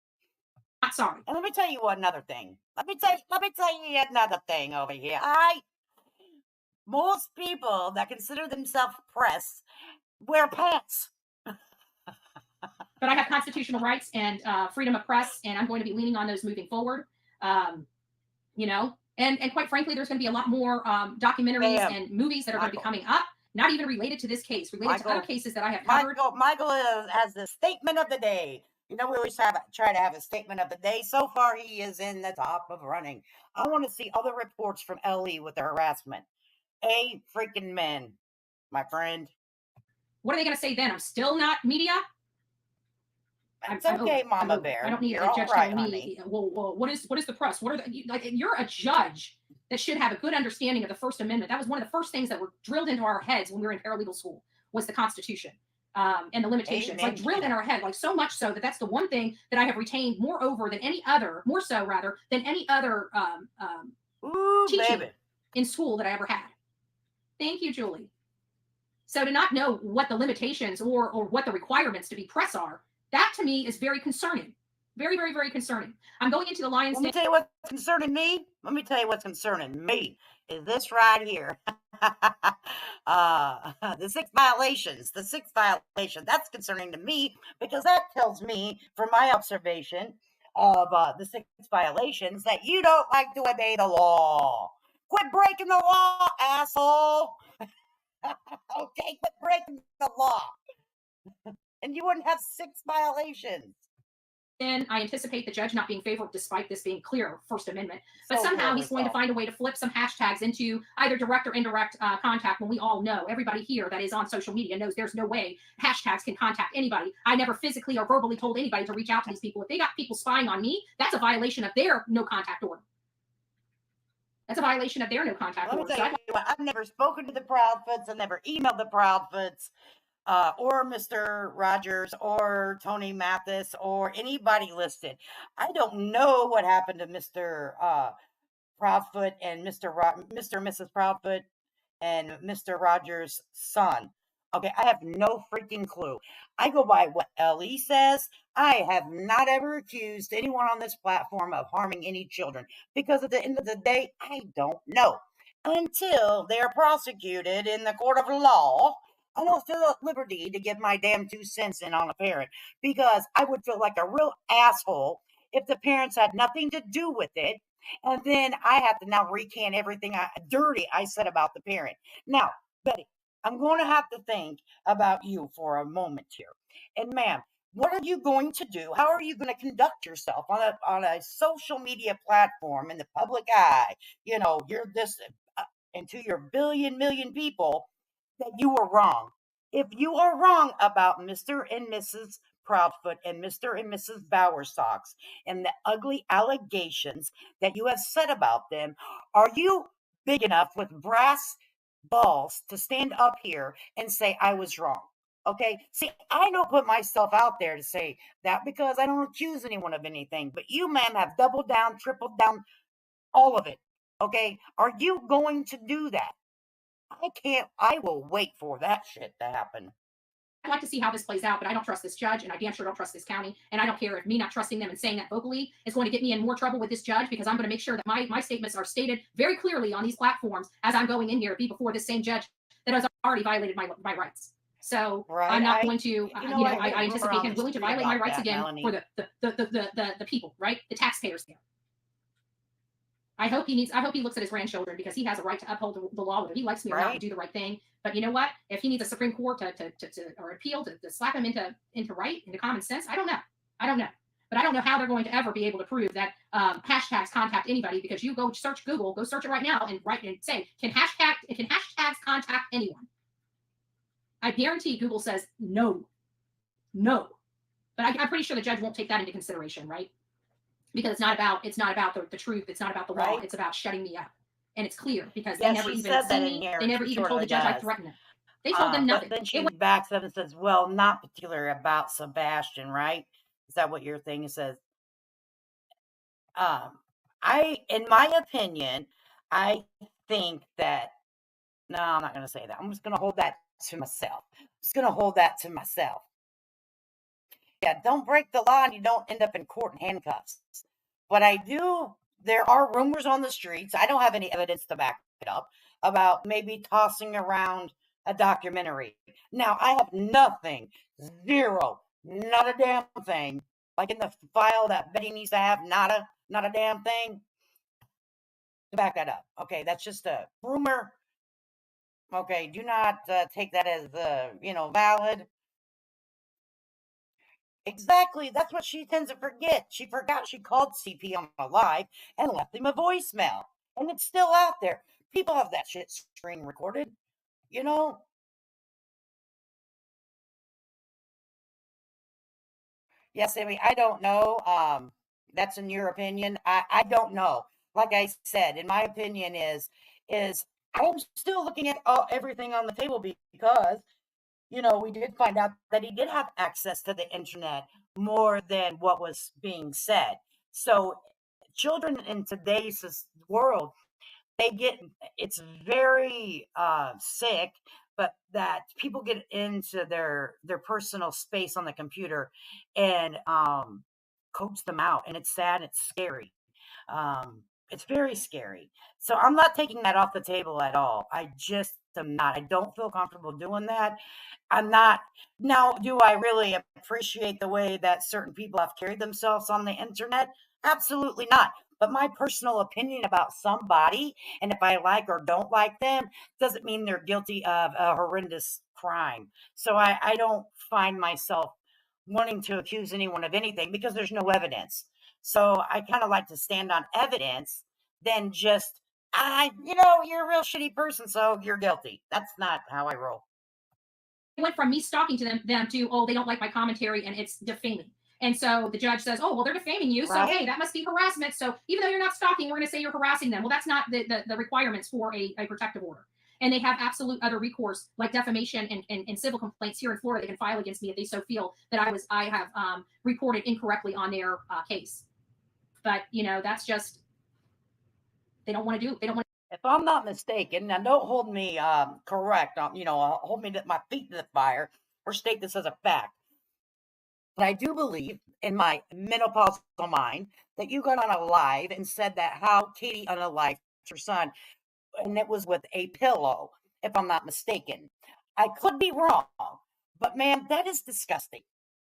Sorry. And let me tell you another thing. Let me tell you another thing over here. Most people that consider themselves press wear pants. But I have constitutional rights and freedom of press, and I'm going to be leaning on those moving forward. And quite frankly, there's going to be a lot more documentaries and movies that are going to be coming up, not even related to this case, related to other cases that I have covered. Michael has the statement of the day. We always try to have a statement of the day. So far, he is in the top of running. I want to see other reports from LE with the harassment. Freaking men, my friend. What are they going to say then? I'm still not media? It's okay, Mama Bear. I don't need You're a judge right, telling me, well, what is the press? What are like? You're a judge that should have a good understanding of the First Amendment. That was one of the first things that were drilled into our heads when we were in paralegal school was the Constitution. And the limitations, like drilled in our head, like so much so that that's the one thing that I have retained more than any other teaching in school that I ever had. Thank you, Julie. So to not know what the limitations or what the requirements to be press are, that to me is very concerning. Very, very, very concerning. I'm going into the Lions. Let me tell you what's concerning me. Let me tell you what's concerning me is this right here. The 6 violations. The 6th violation. That's concerning to me because that tells me, from my observation of the 6 violations, that you don't like to obey the law. Quit breaking the law, asshole. Okay, quit breaking the law. And you wouldn't have 6 violations. Then I anticipate the judge not being favored despite this being clear First Amendment. But somehow he's going to find a way to flip some hashtags into either direct or indirect contact when we all know, everybody here that is on social media knows there's no way hashtags can contact anybody. I never physically or verbally told anybody to reach out to these people. If they got people spying on me, that's a violation of their no contact order. That's a violation of their no contact order. Let me tell you what, I've never spoken to the Proudfoots. I've never emailed the Proudfoots. Or Mr. Rogers or Tony Mathis or anybody listed. I don't know what happened to Mr. Proudfoot and Mr. and Mrs. Proudfoot and Mr. Rogers' son. Okay, I have no freaking clue. I go by what Ellie says. I have not ever accused anyone on this platform of harming any children because at the end of the day, I don't know. Until they're prosecuted in the court of law, I don't feel at liberty to give my damn 2 cents in on a parent because I would feel like a real asshole if the parents had nothing to do with it. And then I have to now recant everything dirty I said about the parent. Now, Betty, I'm going to have to think about you for a moment here. And ma'am, what are you going to do? How are you going to conduct yourself on a social media platform in the public eye? You know, you're this, and to your million people, that you were wrong. If you are wrong about Mr. and Mrs. Proudfoot and Mr. and Mrs. Bowersox and the ugly allegations that you have said about them, are you big enough with brass balls to stand up here and say I was wrong? Okay, see, I don't put myself out there to say that because I don't accuse anyone of anything, but you, ma'am, have doubled down, tripled down, all of it. Okay, are you going to do that? I will wait for that shit to happen. I'd like to see how this plays out, but I don't trust this judge, and I damn sure don't trust this county. And I don't care if me not trusting them and saying that vocally is going to get me in more trouble with this judge because I'm going to make sure that my statements are stated very clearly on these platforms as I'm going in here to be before this same judge that has already violated my rights. So I'm not going to, I anticipate him willing to violate my rights again, Melanie, for the people, right? The taxpayers there. I hope he looks at his grandchildren because he has a right to uphold the law, whether he likes me or not, to do the right thing. But you know what? If he needs a Supreme Court or appeal to slap him into common sense, I don't know. But I don't know how they're going to ever be able to prove that hashtags contact anybody because you go search Google, go search it right now and say, can hashtags contact anyone? I guarantee Google says no. But I'm pretty sure the judge won't take that into consideration, right? Because it's not about the truth. It's not about the law. It's about shutting me up. And it's clear because they never even seen me. They never even told the judge I threatened them. They told them nothing. But then she backs up and says, well, not particular about Sebastian, right? Is that what your thing says? In my opinion, I think that, no, I'm not going to say that. I'm just going to hold that to myself. Yeah, don't break the law and you don't end up in court in handcuffs. But there are rumors on the streets, I don't have any evidence to back it up, about maybe tossing around a documentary. Now, I have nothing, zero, not a damn thing, like in the file that Betty needs to have, not a damn thing, to back that up. Okay, that's just a rumor. Okay, do not take that as, valid. Exactly. That's what she tends to forget. She forgot she called CP on a live and left him a voicemail. And it's still out there. People have that shit screen recorded. Yes, Sammy, I don't know. That's in your opinion. I don't know. Like I said, in my opinion is I'm still looking at everything on the table because we did find out that he did have access to the internet more than what was being said. So children in today's world, they get it's very sick, but that people get into their personal space on the computer and coach them out, and it's sad, it's scary. It's very scary. So I'm not taking that off the table at all. I just am not. I don't feel comfortable doing that. I'm not. Now, do I really appreciate the way that certain people have carried themselves on the internet? Absolutely not. But my personal opinion about somebody, and if I like or don't like them, doesn't mean they're guilty of a horrendous crime. So I don't find myself wanting to accuse anyone of anything because there's no evidence. So I kind of like to stand on evidence than just, you're a real shitty person, so you're guilty. That's not how I roll. It went from me stalking to them to, oh, they don't like my commentary and it's defaming. And so the judge says, oh, well, they're defaming you. So, hey, that must be harassment. So even though you're not stalking, we're going to say you're harassing them. Well, that's not the requirements for a protective order. And they have absolute other recourse, like defamation and civil complaints here in Florida. They can file against me if they so feel that I have reported incorrectly on their case. But, that's just, they don't want to do. They don't want. If I'm not mistaken, now don't hold me correct. Hold me to my feet to the fire or state this as a fact. But I do believe in my menopausal mind that you got on a live and said that how Katie unalived her son, and it was with a pillow, if I'm not mistaken. I could be wrong, but man, that is disgusting.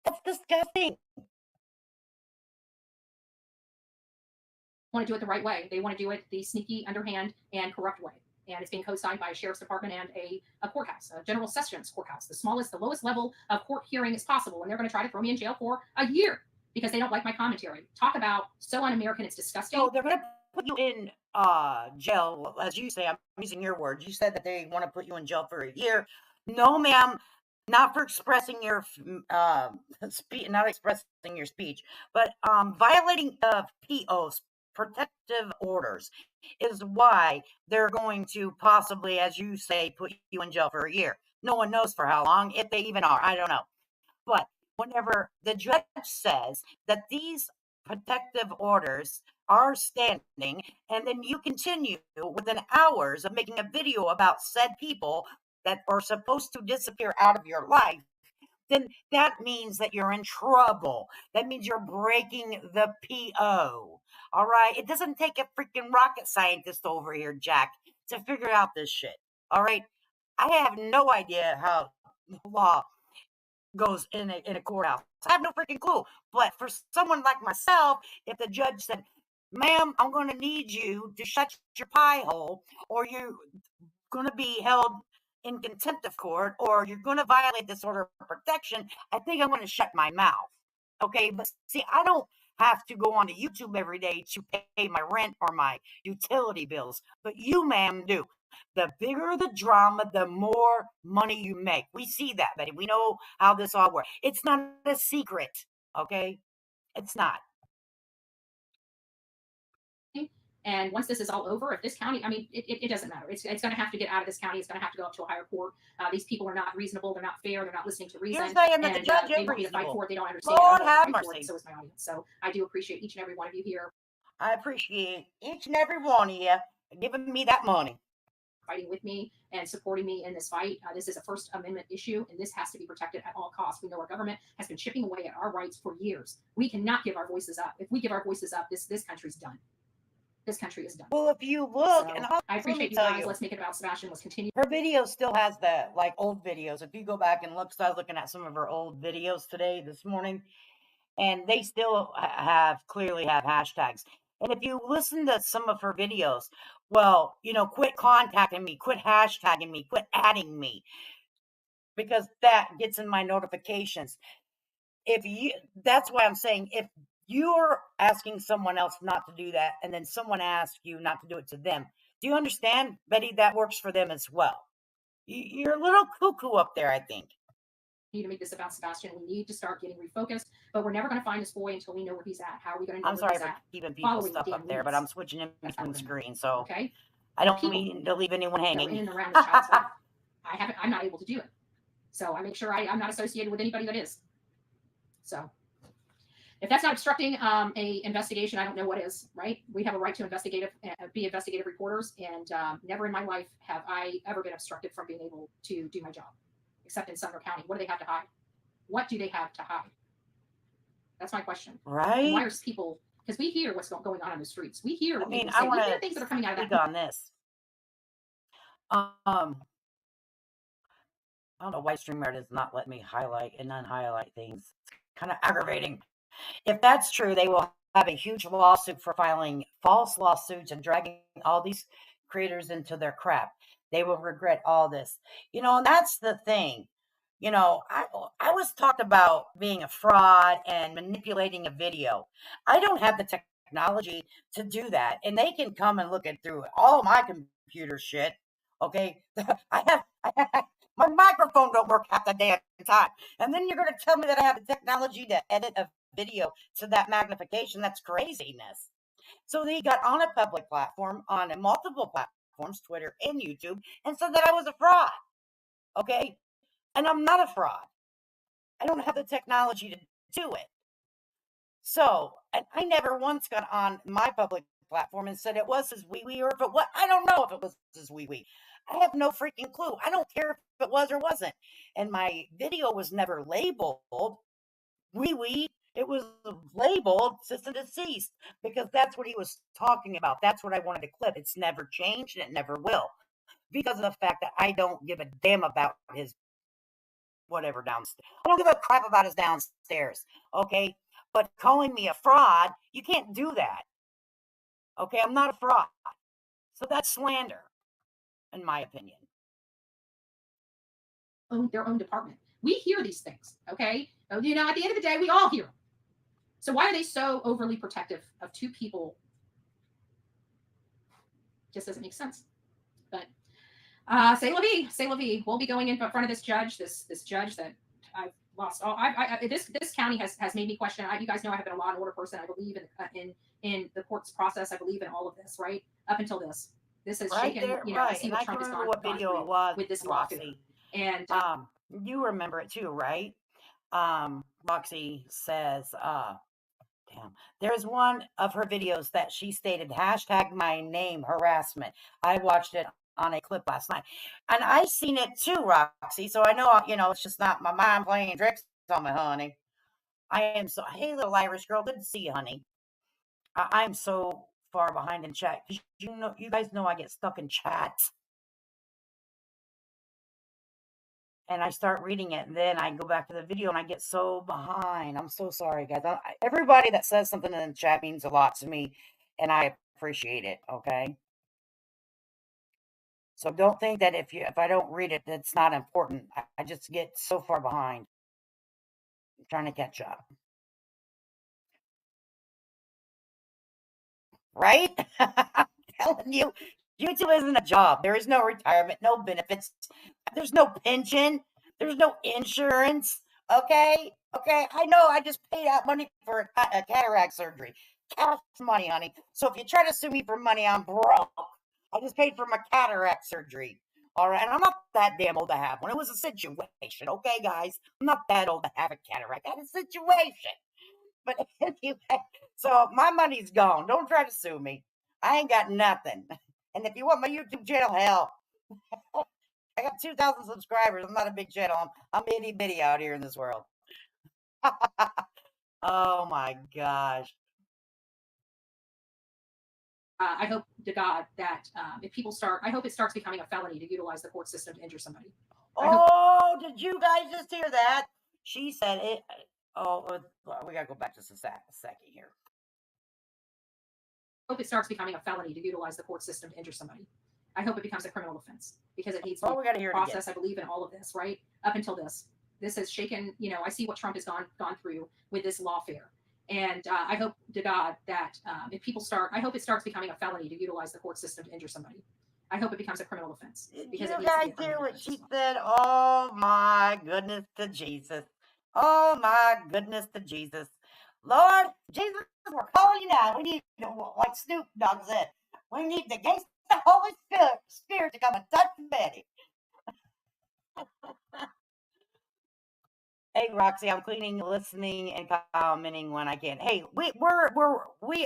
That's disgusting. Want to do it the right way. They want to do it the sneaky, underhand, and corrupt way. And it's being co-signed by a sheriff's department and a courthouse, a general sessions courthouse, the lowest level of court hearing as possible. And they're going to try to throw me in jail for a year because they don't like my commentary. Talk about so un-American, it's disgusting. So they're going to put you in jail, as you say. I'm using your words. You said that they want to put you in jail for a year. No, ma'am. Not for expressing your speech, not expressing your speech, but violating POs, protective orders, is why they're going to possibly, as you say, put you in jail for a year. No one knows for how long, if they even are. I don't know. But whenever the judge says that these protective orders are standing, and then you continue within hours of making a video about said people that are supposed to disappear out of your life, then that means that you're in trouble. That means you're breaking the PO. All right. It doesn't take a freaking rocket scientist over here, Jack, to figure out this shit. All right. I have no idea how law goes in a courthouse. I have no freaking clue. But for someone like myself, if the judge said, ma'am, I'm going to need you to shut your pie hole, or you're going to be held in contempt of court, or you're going to violate this order of protection, I think I'm going to shut my mouth. Okay, but see, I don't have to go onto YouTube every day to pay my rent or my utility bills, but you, ma'am, do. The bigger the drama, the more money you make. We see that, Betty. We know how this all works. It's not a secret, okay? It's not. And once this is all over, if this county, I mean, it doesn't matter. It's going to have to get out of this county. It's going to have to go up to a higher court. These people are not reasonable. They're not fair. They're not listening to reason. You're saying that the judge they is want me to fight reasonable. for it. They don't understand. Lord have mercy. So is my audience. So I do appreciate each and every one of you here. I appreciate each and every one of you giving me that money, fighting with me and supporting me in this fight. This is a First Amendment issue, and this has to be protected at all costs. We know our government has been chipping away at our rights for years. We cannot give our voices up. If we give our voices up, this country's done. This country is done. Well, if you look, so, and I appreciate you guys. Let's make it about Sebastian. Let's continue. Her video still has the old videos. If you go back and look, so I was looking at some of her old videos this morning, and they still clearly have hashtags. And if you listen to some of her videos, well, quit contacting me, quit hashtagging me, quit adding me, because that gets in my notifications. That's why I'm saying, if you're asking someone else not to do that, and then someone asks you not to do it to them, do you understand, Betty? That works for them as well. You're a little cuckoo up there, I think. need to make this about Sebastian. We need to start getting refocused, but we're never going to find this boy until we know where he's at. How are we going to know I'm where sorry he's for at? keeping people stuff up there, but I'm switching in between screens, so okay. I don't mean to leave anyone hanging. In and around this child's life. I'm not able to do it. So I make sure I'm not associated with anybody that is. So if that's not obstructing a investigation, I don't know what is, right? We have a right to be investigative reporters, and never in my life have I ever been obstructed from being able to do my job, except in Sumner County. What do they have to hide? What do they have to hide? That's my question. Right? And why are people? Because we hear what's going on in the streets. We hear what people say. We hear things that are coming out of that. On this. I don't know why StreamYard does not let me highlight and unhighlight things. It's kind of aggravating. If that's true, they will have a huge lawsuit for filing false lawsuits and dragging all these creators into their crap. They will regret all this. You know, and that's the thing. You know, I was talked about being a fraud and manipulating a video. I don't have the technology to do that. And they can come and look at through all my computer shit. Okay. I have my microphone don't work half the damn time. And then you're going to tell me that I have the technology to edit a video to that magnification. That's craziness. So they got on a public platform, on multiple platforms, Twitter and YouTube, and said that I was a fraud. Okay. And I'm not a fraud. I don't have the technology to do it. So, and I never once got on my public platform and said it was his wee-wee, or if it was, I don't know if it was his wee-wee. I have no freaking clue. I don't care if it was or wasn't. And my video was never labeled wee-wee. It was labeled cease and desist, because that's what he was talking about. That's what I wanted to clip. It's never changed, and it never will, because of the fact that I don't give a damn about his whatever downstairs. I don't give a crap about his downstairs. Okay. But calling me a fraud, you can't do that. Okay. I'm not a fraud. So that's slander, in my opinion. Their own department. We hear these things. Okay. You know, at the end of the day, we all hear them. So why are they so overly protective of two people? Just doesn't make sense. But say la vie. We'll be going in front of this judge, this judge that I've lost all. This county has made me question. You guys know I have been a law and order person. I believe in the court's process. I believe in all of this, right? Up until this has right shaken. There, you know, right. I see and what I Trump can has remember what video it was with this Roxy. And you remember it too, right? Roxy says, damn. There's one of her videos that she stated, #my name harassment. I watched it on a clip last night, and I seen it too, Roxy. So I know, you know, it's just not my mind playing tricks on me, honey. I am so, hey, little Irish girl, good to see you, honey. I'm so far behind in chat. You guys know I get stuck in chat. And I start reading it, and then I go back to the video, and I get so behind. I'm so sorry, guys. Everybody that says something in the chat means a lot to me, and I appreciate it, okay? So don't think that if I don't read it, it's not important. I just get so far behind. I'm trying to catch up. Right? I'm telling you, YouTube isn't a job. There is no retirement, no benefits. There's no pension. There's no insurance. Okay? Okay, I know I just paid out money for a cataract surgery. Cash money, honey. So if you try to sue me for money, I'm broke. I just paid for my cataract surgery. All right, and I'm not that damn old to have one. It was a situation, okay, guys? I'm not that old to have a cataract. I had a situation. But anyway, so my money's gone. Don't try to sue me. I ain't got nothing. And if you want my YouTube channel, hell, I got 2,000 subscribers. I'm not a big channel. I'm itty bitty out here in this world. Oh my gosh. I hope to God that if people I hope it starts becoming a felony to utilize the court system to injure somebody. Did you guys just hear that? She said it. Oh, we got to go back just a second here. I hope it starts becoming a felony to utilize the court system to injure somebody. I hope it becomes a criminal offense, because it needs to we got to hear process. I believe in all of this, right? Up until this has shaken. You know, I see what Trump has gone through with this lawfare. And I hope to God that if people I hope it starts becoming a felony to utilize the court system to injure somebody. I hope it becomes a criminal offense. Because you guys hear what she said? Oh my goodness to Jesus. Oh my goodness to Jesus. Lord, Jesus, we're calling you now. We need, like Snoop Dogg said, we need the gangsta Holy Spirit to come and touch Betty. Hey Roxy, I'm cleaning, listening, and commenting when I can. Hey, we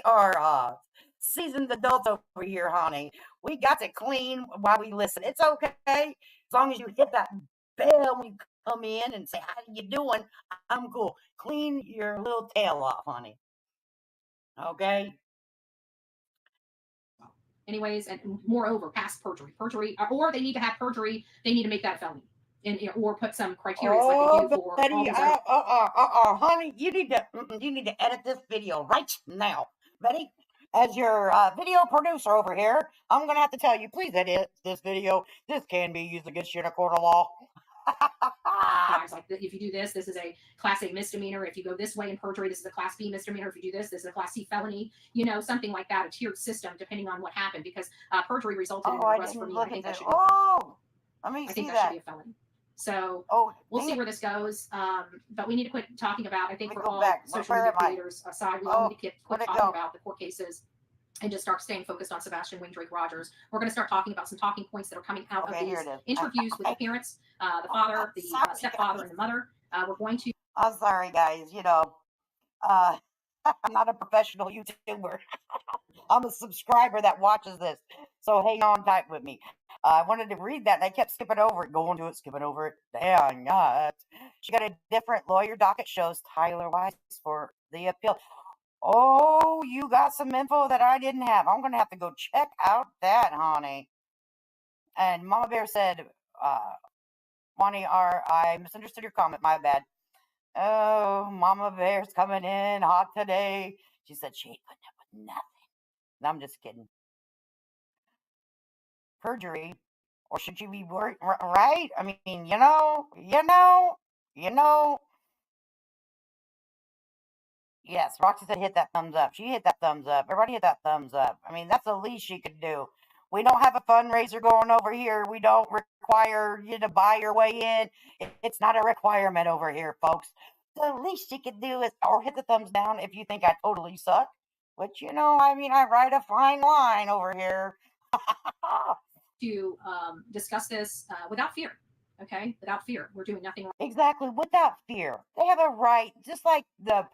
are seasoned adults over here, honey. We got to clean while we listen. It's okay as long as you hit that bell when you come in and say how you doing. I'm cool. Clean your little tail off, honey. Okay. Anyways, and moreover, past perjury, or they need to have perjury. They need to make that a felony. And, or put some criteria like they do for Betty, all these honey, you need to edit this video right now, Betty. As your video producer over here, I'm gonna have to tell you, please edit this video. This can be used against you in a court of law. Like if you do this, this is a Class A misdemeanor. If you go this way in perjury, this is a Class B misdemeanor. If you do this, this is a Class C felony. You know, something like that, a tiered system depending on what happened, because perjury resulted in an arrest for me. I think that should be. Let me I see think that should be a felony. So we'll see it. where this goes. But we need to quit talking about, I think for all back. social media creators aside, we all need to quit talking about the court cases and just start staying focused on Sebastian Wing Drake Rogers. We're going to start talking about some talking points that are coming out of these interviews with the parents, the father, the stepfather, and the mother. We're going to. I'm sorry, guys. You know, I'm not a professional YouTuber. I'm a subscriber that watches this. So hang on tight with me. I wanted to read that and I kept skipping over it, going to it, skipping over it. Dang, she got a different lawyer docket shows Tyler Weiss for the appeal. Oh, you got some info that I didn't have. I'm going to have to go check out that, honey. And Mama Bear said, Bonnie, I misunderstood your comment. My bad. Oh, Mama Bear's coming in hot today. She said she ain't putting up with nothing. No, I'm just kidding. Perjury, or should you be worried? Right? I mean, you know. Yes, Roxy said hit that thumbs up. She hit that thumbs up. Everybody hit that thumbs up. I mean, that's the least she could do. We don't have a fundraiser going over here. We don't require you to buy your way in. It's not a requirement over here, folks. The least you could do is, or hit the thumbs down if you think I totally suck. Which, you know, I mean, I write a fine line over here. To discuss this without fear. Okay? Without fear. We're doing nothing wrong. Exactly. Without fear. They have a right, just like the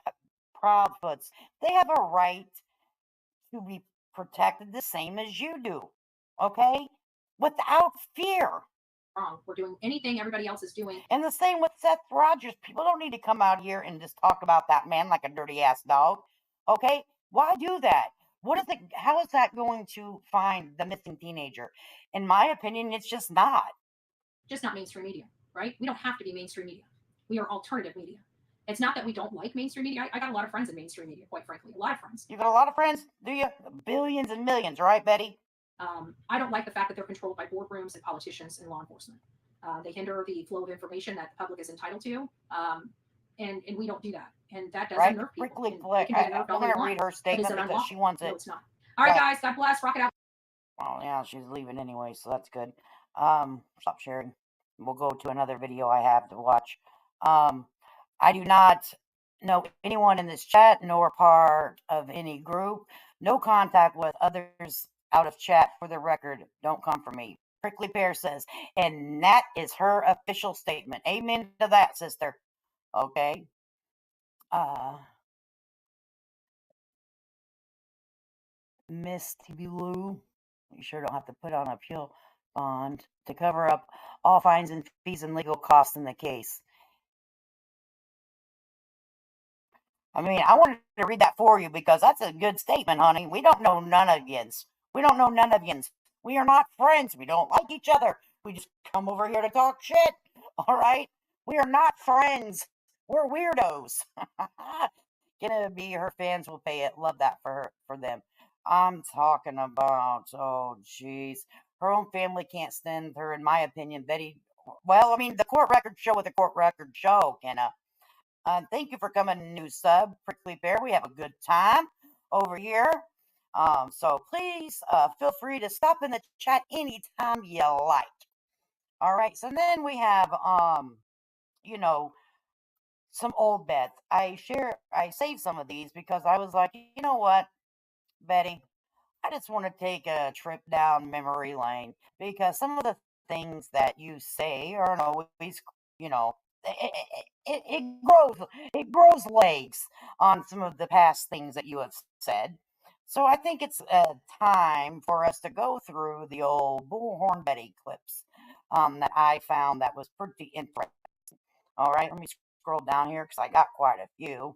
Proudfoots, they have a right to be protected the same as you do. Okay? Without fear. Wrong. We're doing anything everybody else is doing. And the same with Seth Rogers. People don't need to come out here and just talk about that man like a dirty ass dog. Okay? Why do that? How is that going to find the missing teenager? In my opinion, it's just not. Just not mainstream media, right? We don't have to be mainstream media. We are alternative media. It's not that we don't like mainstream media. I got a lot of friends in mainstream media, quite frankly. A lot of friends. You got a lot of friends, do you? Billions and millions, right, Betty? I don't like the fact that they're controlled by boardrooms and politicians and law enforcement. They hinder the flow of information that the public is entitled to. And we don't do that. And that doesn't nerve people. I'm going to read her statement because she wants it. No, it's not. All right, guys. God bless. Rock it out. Oh, yeah, she's leaving anyway, so that's good. Stop sharing. We'll go to another video I have to watch. I do not know anyone in this chat, nor part of any group. No contact with others out of chat. For the record, don't come for me. Prickly Pear says, and that is her official statement. Amen to that, sister. Okay. Miss Blue, you sure don't have to put on a appeal bond to cover up all fines and fees and legal costs in the case. I mean, I wanted to read that for you because that's a good statement, honey. We don't know none of yins. We don't know none of yins. We are not friends. We don't like each other. We just come over here to talk shit. All right? We are not friends. We're weirdos. Gonna be her fans will pay it. Love that for them. I'm talking about, oh, jeez. Her own family can't stand her, in my opinion. Betty, well, I mean, the court records show what the court records show, Kenna. Thank you for coming, new sub, Prickly Bear. We have a good time over here. So please feel free to stop in the chat anytime you like. All right. So then we have you know, some old bets. I saved some of these because I was like, you know what, Betty, I just want to take a trip down memory lane because some of the things that you say aren't always, you know, it grows legs on some of the past things that you have said. So I think it's time for us to go through the old Bullhorn Betty clips that I found that was pretty interesting. All right, let me scroll down here because I got quite a few.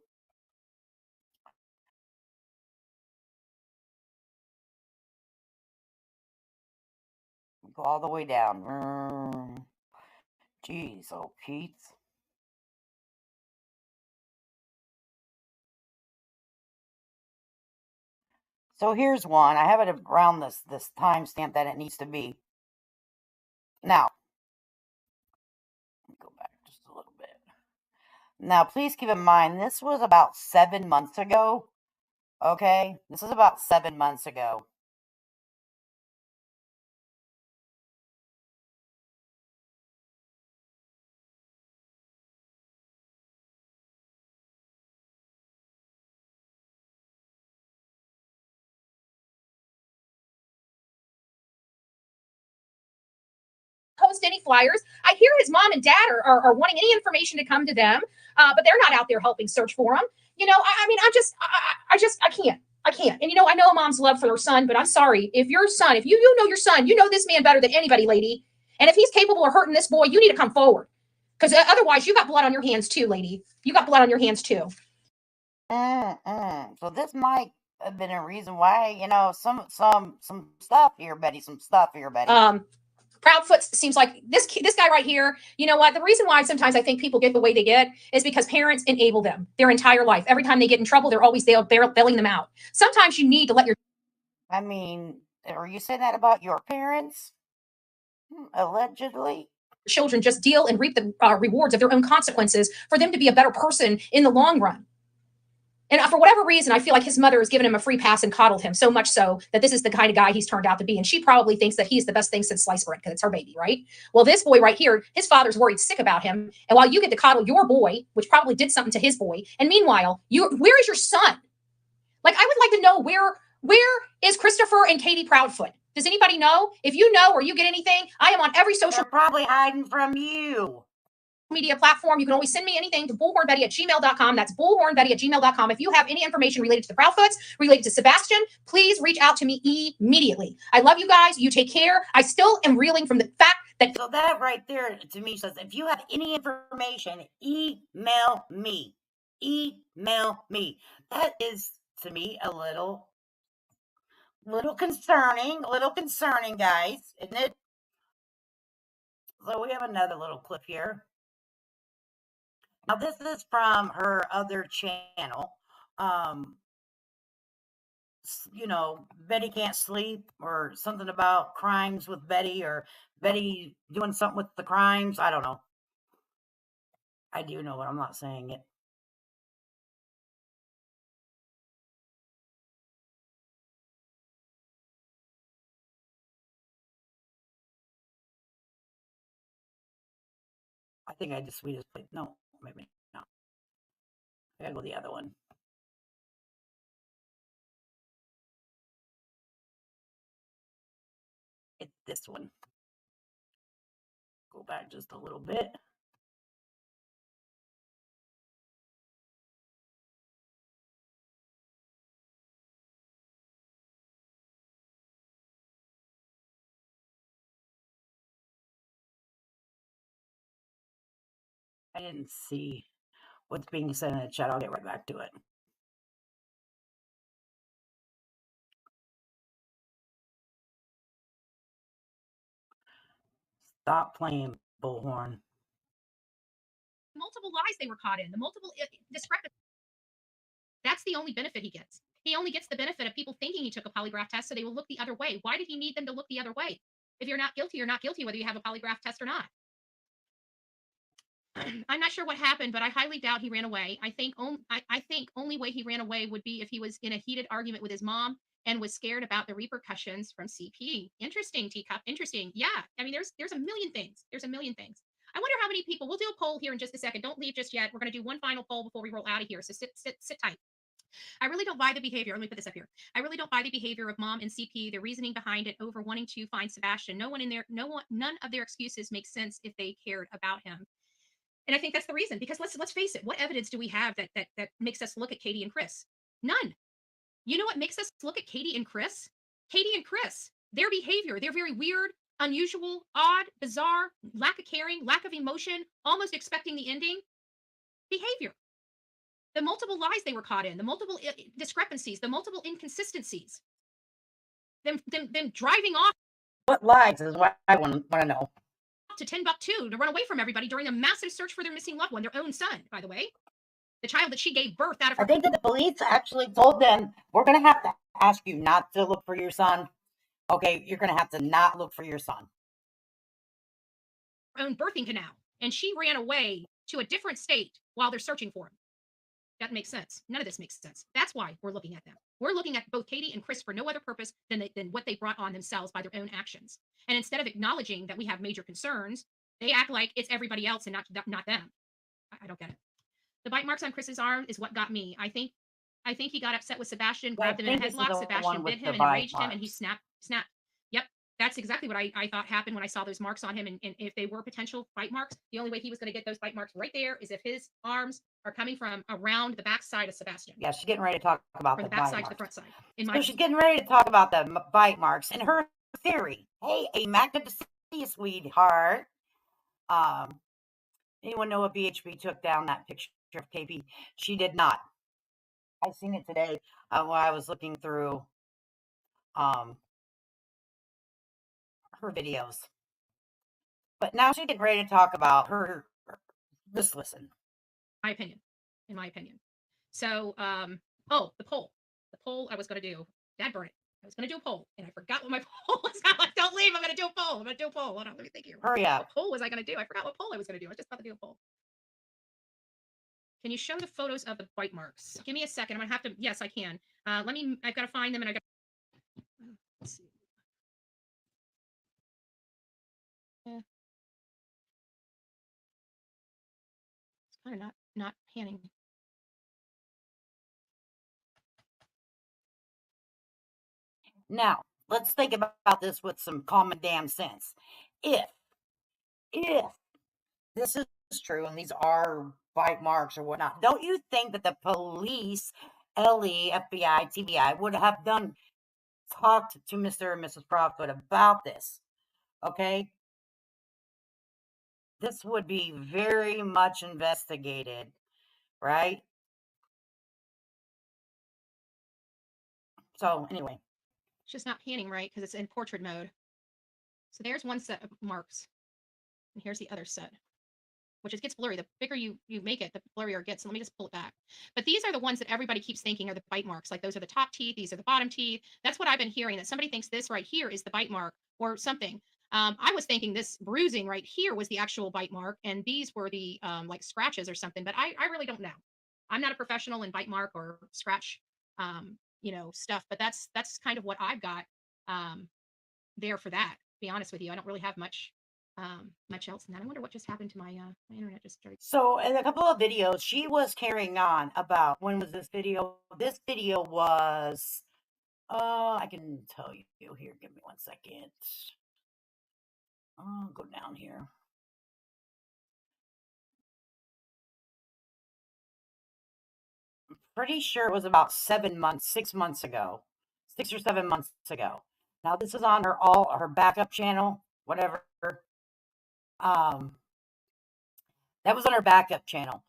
Go all the way down. Jeez, oh Pete. So here's one. I have it around this timestamp that it needs to be. Now, let me go back just a little bit. Now, please keep in mind this was about 7 months ago. Okay, this is about 7 months ago. Post any flyers. I hear his mom and dad are wanting any information to come to them, but they're not out there helping search for him. You know, I mean, I can't. I can't. And you know, I know a mom's love for her son, but I'm sorry. If your son, if you know your son, you know this man better than anybody, lady. And if he's capable of hurting this boy, you need to come forward. Because otherwise, you got blood on your hands too, lady. You got blood on your hands too. So this might have been a reason why, you know, some stuff here, Betty. Some stuff here, Betty. Proudfoot seems like this guy right here. You know what? The reason why sometimes I think people get the way they get is because parents enable them their entire life. Every time they get in trouble, they're always they're bailing them out. Sometimes you need to let your. I mean, are you saying that about your parents? Allegedly. Children just deal and reap the rewards of their own consequences for them to be a better person in the long run. And for whatever reason, I feel like his mother has given him a free pass and coddled him so much so that this is the kind of guy he's turned out to be. And she probably thinks that he's the best thing since sliced bread because it's her baby, right? Well, this boy right here, his father's worried sick about him. And while you get to coddle your boy, which probably did something to his boy, and meanwhile, where is your son? Like, I would like to know where is Christopher and Katie Proudfoot? Does anybody know? If you know or you get anything, I am on every social. They're probably hiding from you. Media platform. You can always send me anything to bullhornbetty@gmail.com. That's bullhornbetty@gmail.com. If you have any information related to the Proudfoots, related to Sebastian, please reach out to me immediately. I love you guys. You take care. I still am reeling from the fact that. So that right there to me says, if you have any information, email me. Email me. That is to me a little concerning, guys, isn't it? So we have another little clip here. Now this is from her other channel. You know, Betty Can't Sleep, or something about crimes with Betty, or Betty doing something with the crimes. I don't know. I do know it. I'm not saying it. I think I just played. No, maybe not. I gotta go the other one. It's this one. Go back just a little bit. I didn't see what's being said in the chat. I'll get right back to it. Stop playing, Bullhorn. Multiple lies they were caught in, the multiple discrepancies. That's the only benefit he gets. He only gets the benefit of people thinking he took a polygraph test, so they will look the other way. Why did he need them to look the other way? If you're not guilty, you're not guilty, whether you have a polygraph test or not. I'm not sure what happened, but I highly doubt he ran away. I think only way he ran away would be if he was in a heated argument with his mom and was scared about the repercussions from CP. Interesting, Teacup. Interesting. Yeah. I mean, there's a million things. There's a million things. I wonder how many people. We'll do a poll here in just a second. Don't leave just yet. We're going to do one final poll before we roll out of here. So sit tight. I really don't buy the behavior. Let me put this up here. I really don't buy the behavior of mom and CP. The reasoning behind it over wanting to find Sebastian. None of their excuses make sense if they cared about him. And I think that's the reason, because let's face it, what evidence do we have that makes us look at Katie and Chris? None. You know what makes us look at Katie and Chris? Katie and Chris, their behavior, they're very weird, unusual, odd, bizarre, lack of caring, lack of emotion, almost expecting the ending behavior. The multiple lies they were caught in, the multiple discrepancies, the multiple inconsistencies, them driving off. What lies is what I want to know. To Timbuktu to run away from everybody during a massive search for their missing loved one, their own son, by the way, the child that she gave birth out of her. I think that the police actually told them, we're going to have to ask you not to look for your son. Okay, you're going to have to not look for your son. Own birthing canal, and she ran away to a different state while they're searching for him. That makes sense. None of this makes sense. That's why we're looking at them. We're looking at both Katie and Chris for no other purpose than what they brought on themselves by their own actions. And instead of acknowledging that we have major concerns, they act like it's everybody else and not them. I don't get it. The bite marks on Chris's arm is what got me. I think he got upset with Sebastian, grabbed him in a headlock. Sebastian bit him and enraged him, and he snapped. Yep. That's exactly what I thought happened when I saw those marks on him. And if they were potential bite marks, the only way he was going to get those bite marks right there is if his arms are coming from around the back side of Sebastian. Yeah, she's getting ready to talk about the back side to the front side. So she's getting ready to talk about the bite marks and her theory. Hey, Magda, to see you, sweetheart. Anyone know if BHB took down that picture of KP? She did not. I seen it today while I was looking through her videos. But now she's getting ready to talk about her. Just listen. In my opinion. So, the poll I was going to do. Dad burn it. I was going to do a poll, and I forgot what my poll was. Don't leave. I'm going to do a poll. Hold on. Let me think here. Hurry up. What poll was I going to do? I forgot what poll I was going to do. I was just about to do a poll. Can you show the photos of the bite marks? Give me a second. I'm going to have to. Yes, I can. I've got to find them, and let's see. Yeah. It's kind of not panning. Now, let's think about this with some common damn sense. If this is true and these are bite marks or whatnot, don't you think that the police, LE, FBI, TBI would have talked to Mr. and Mrs. Proudfoot about this? Okay? This would be very much investigated, right? So, anyway. It's just not panning right because it's in portrait mode. So there's one set of marks. And here's the other set, which gets blurry. The bigger you make it, the blurrier it gets. So let me just pull it back. But these are the ones that everybody keeps thinking are the bite marks. Like those are the top teeth. These are the bottom teeth. That's what I've been hearing, that somebody thinks this right here is the bite mark or something. I was thinking this bruising right here was the actual bite mark, and these were the like scratches or something. But I really don't know. I'm not a professional in bite mark or scratch stuff, but that's kind of what I've got there for that. To be honest with you, I don't really have much else than that. I wonder what just happened to my internet just started. So in a couple of videos, she was carrying on about, when was this video? This video was, I can tell you here. Give me 1 second. I'll go down here. I'm pretty sure it was about 6 months ago, 6 or 7 months ago. Now this is on her backup channel, whatever. That was on her backup channel.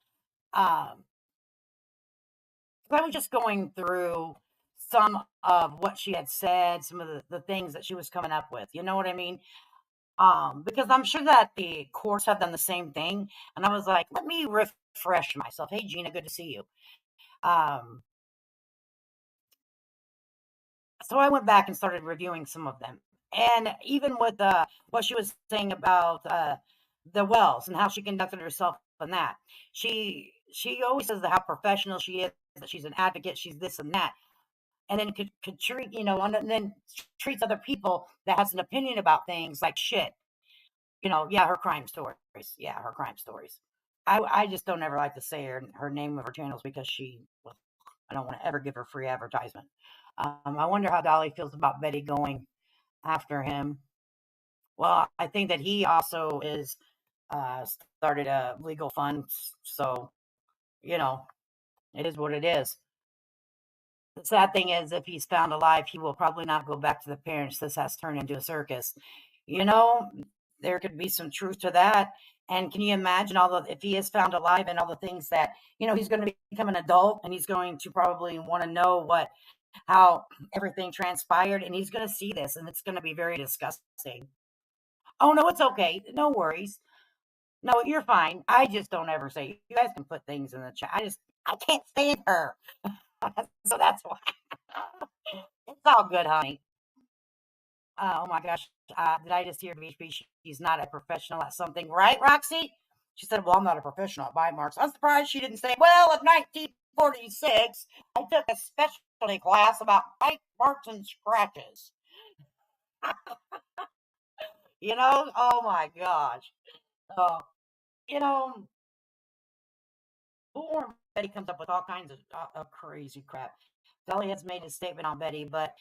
I was just going through some of what she had said, some of the things that she was coming up with. You know what I mean? Because I'm sure that the courts have done the same thing. And I was like, let me refresh myself. Hey, Gina, good to see you. So I went back and started reviewing some of them. And even with what she was saying about the Wells and how she conducted herself and that. She always says how professional she is, that she's an advocate, she's this and that, and then could treat, and then treats other people that has an opinion about things like shit. Yeah, her crime stories. Yeah, her crime stories. I just don't ever like to say her name of her channels because I don't want to ever give her free advertisement. I wonder how Dolly feels about Betty going after him. Well, I think that he also is started a legal fund, so it is what it is. The sad thing is, if he's found alive, he will probably not go back to the parents. This has turned into a circus. You know, there could be some truth to that. And can you imagine if he is found alive and all the things that, he's going to become an adult and he's going to probably want to know how everything transpired, and he's going to see this and it's going to be very disgusting. Oh, no, it's okay. No worries. No, you're fine. I just don't ever say, you guys can put things in the chat. I can't stand her. So that's why. It's all good, honey. Oh my gosh. Did I just hear she's not a professional at something, right, Roxy? She said, well, I'm not a professional at bite marks. I'm surprised she didn't say, well, in 1946, I took a specialty class about bite marks and scratches. Oh my gosh. So, Bullhorn Betty comes up with all kinds of crazy crap. Dolly has made a statement on Betty, but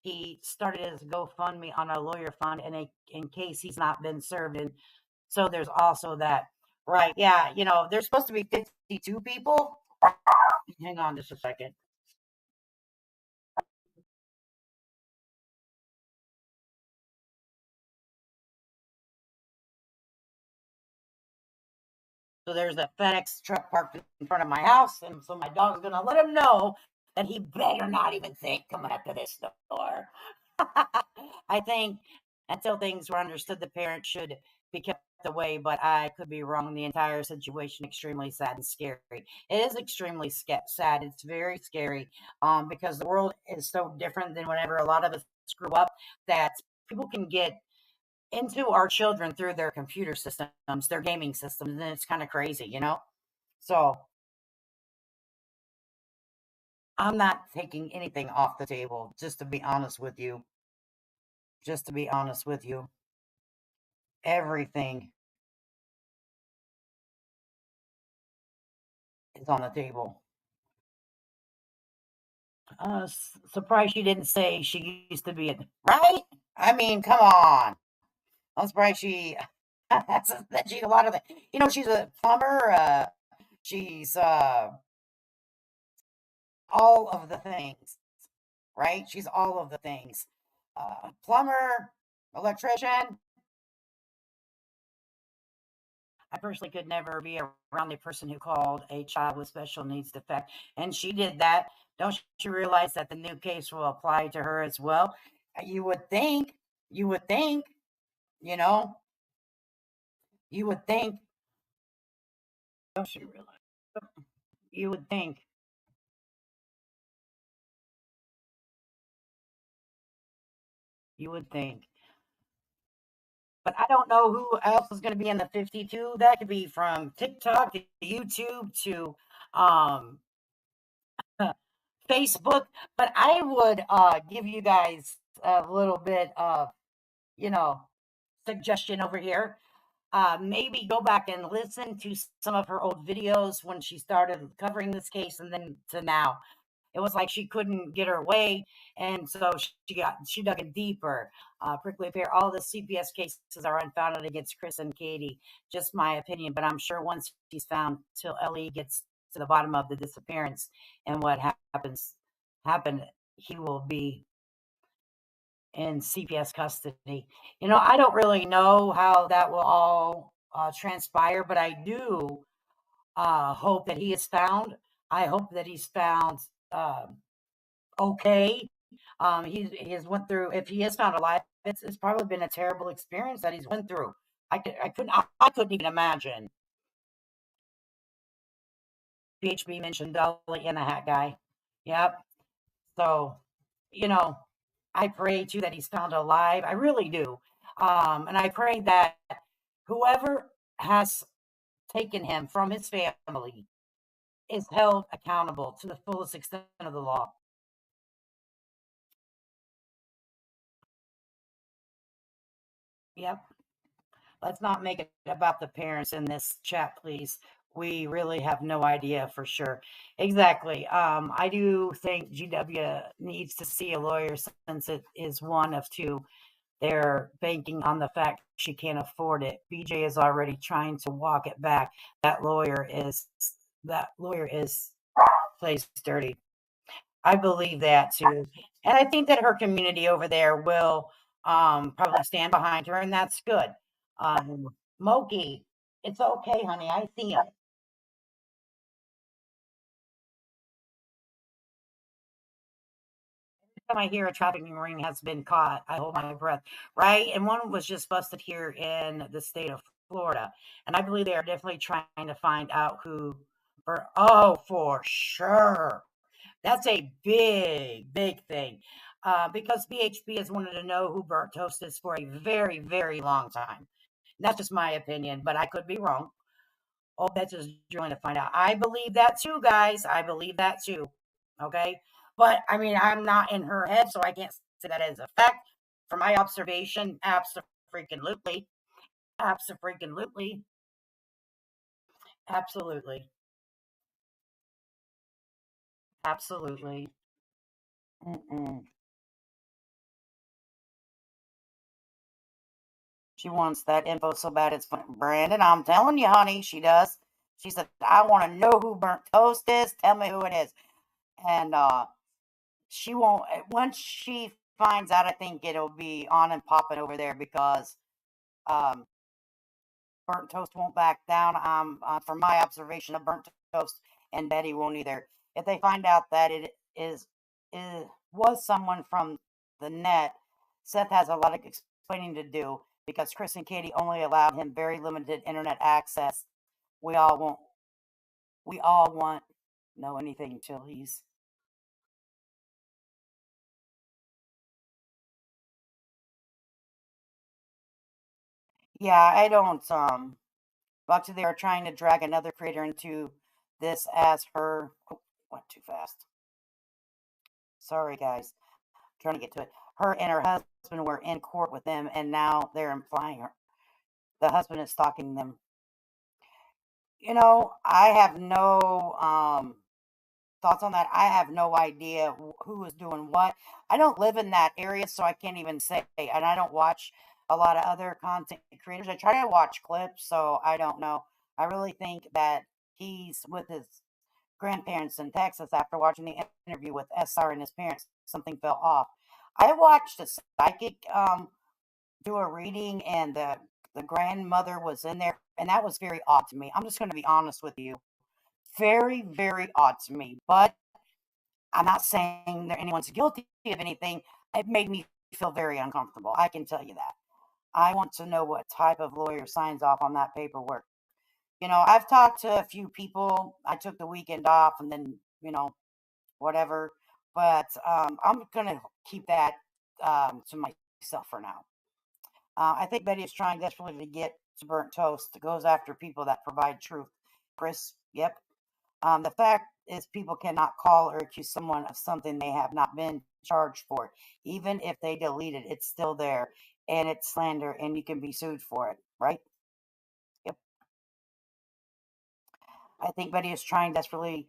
he started his GoFundMe on a lawyer fund in case he's not been served. And so there's also that. Right. Yeah. There's supposed to be 52 people. Hang on just a second. So there's a FedEx truck parked in front of my house. And so my dog's going to let him know that he better not even think coming up to this door. I think until things were understood, the parent should be kept away, but I could be wrong. The entire situation extremely sad and scary. It is extremely sad. It's very scary because the world is so different than whenever a lot of us grew up, that people can get into our children through their computer systems, their gaming systems, and it's kind of crazy, So I'm not taking anything off the table, just to be honest with you. Just to be honest with you. Everything is on the table. Surprised she didn't say she used to be right? I mean, come on. I'm surprised she she's a lot of she's a plumber, she's all of the things, right? She's all of the things. Plumber, electrician. I personally could never be around a person who called a child with special needs defect, and she did that. Don't you realize that the new case will apply to her as well? You would think, you would think, you would think. Don't you realize? You would think. You would think. But I don't know who else is going to be in the 52. That could be from TikTok to YouTube to Facebook. But I would give you guys a little bit of, suggestion over here. Maybe go back and listen to some of her old videos when she started covering this case and then to now. It was like she couldn't get her way, and so she dug in deeper. Prickly Pear, all the CPS cases are unfounded against Chris and Katie. Just my opinion, but I'm sure once she's found, till Ellie gets to the bottom of the disappearance and what happened, he will be in CPS custody. I don't really know how that will all transpire, but I do hope that he is found. I hope that he's found okay. He has went through. If he is found alive, it's probably been a terrible experience that he's went through. I couldn't even imagine. PHB mentioned Dolly and the Hat Guy. Yep. So, I pray too that he's found alive. I really do. And I pray that whoever has taken him from his family is held accountable to the fullest extent of the law. Yep. Let's not make it about the parents in this chat, please. We really have no idea for sure. Exactly. I do think GW needs to see a lawyer since it is one of two. They're banking on the fact she can't afford it. BJ is already trying to walk it back. That lawyer is plays dirty. I believe that too. And I think that her community over there will probably stand behind her, and that's good. Moki, it's okay, honey. I see it. Every time I hear a trafficking ring has been caught, I hold my breath, right? And one was just busted here in the state of Florida. And I believe they are definitely trying to find out who. Oh, for sure. That's a big, big thing. Because BHB has wanted to know who Burnt Toast is for a very, very long time. That's just my opinion, but I could be wrong. Oh, that's just trying to find out. I believe that too, guys. I believe that too. Okay. But I mean, I'm not in her head, so I can't say that as a fact. From my observation, absolutely. Absolutely. Absolutely. Absolutely. Mm-mm. She wants that info so bad it's fun. Brandon, I'm telling you, honey, she does. She said, I want to know who Burnt Toast is. Tell me who it is. And she won't, once she finds out, I think it'll be on and popping over there because um, Burnt Toast won't back down. From my observation of Burnt Toast, and Betty won't either. If they find out that it was someone from the net, Seth has a lot of explaining to do because Chris and Katie only allowed him very limited internet access. We all won't. We all want know anything till he's. Yeah, I don't. Actually, they are trying to drag another creator into this as her. Oh, went too fast. Sorry, guys. Trying to get to it. Her and her husband were in court with them, and now they're implying the husband is stalking them. I have no thoughts on that. I have no idea who is doing what. I don't live in that area, so I can't even say. And I don't watch a lot of other content creators. I try to watch clips, so I don't know. I really think that he's with his grandparents in Texas after watching the interview with SR and his parents. Something fell off. I watched a psychic do a reading, and the grandmother was in there, and that was very odd to me. I'm just going to be honest with you. Very, very odd to me. But I'm not saying that anyone's guilty of anything. It made me feel very uncomfortable. I can tell you that. I want to know what type of lawyer signs off on that paperwork. I've talked to a few people. I took the weekend off and then, whatever. But I'm going to keep that to myself for now. I think Betty is trying desperately to get to Burnt Toast. Goes after people that provide truth. Chris, yep. The fact is, people cannot call or accuse someone of something they have not been charged for. Even if they delete it, it's still there, and it's slander, and you can be sued for it, right? Yep. I think Betty is trying desperately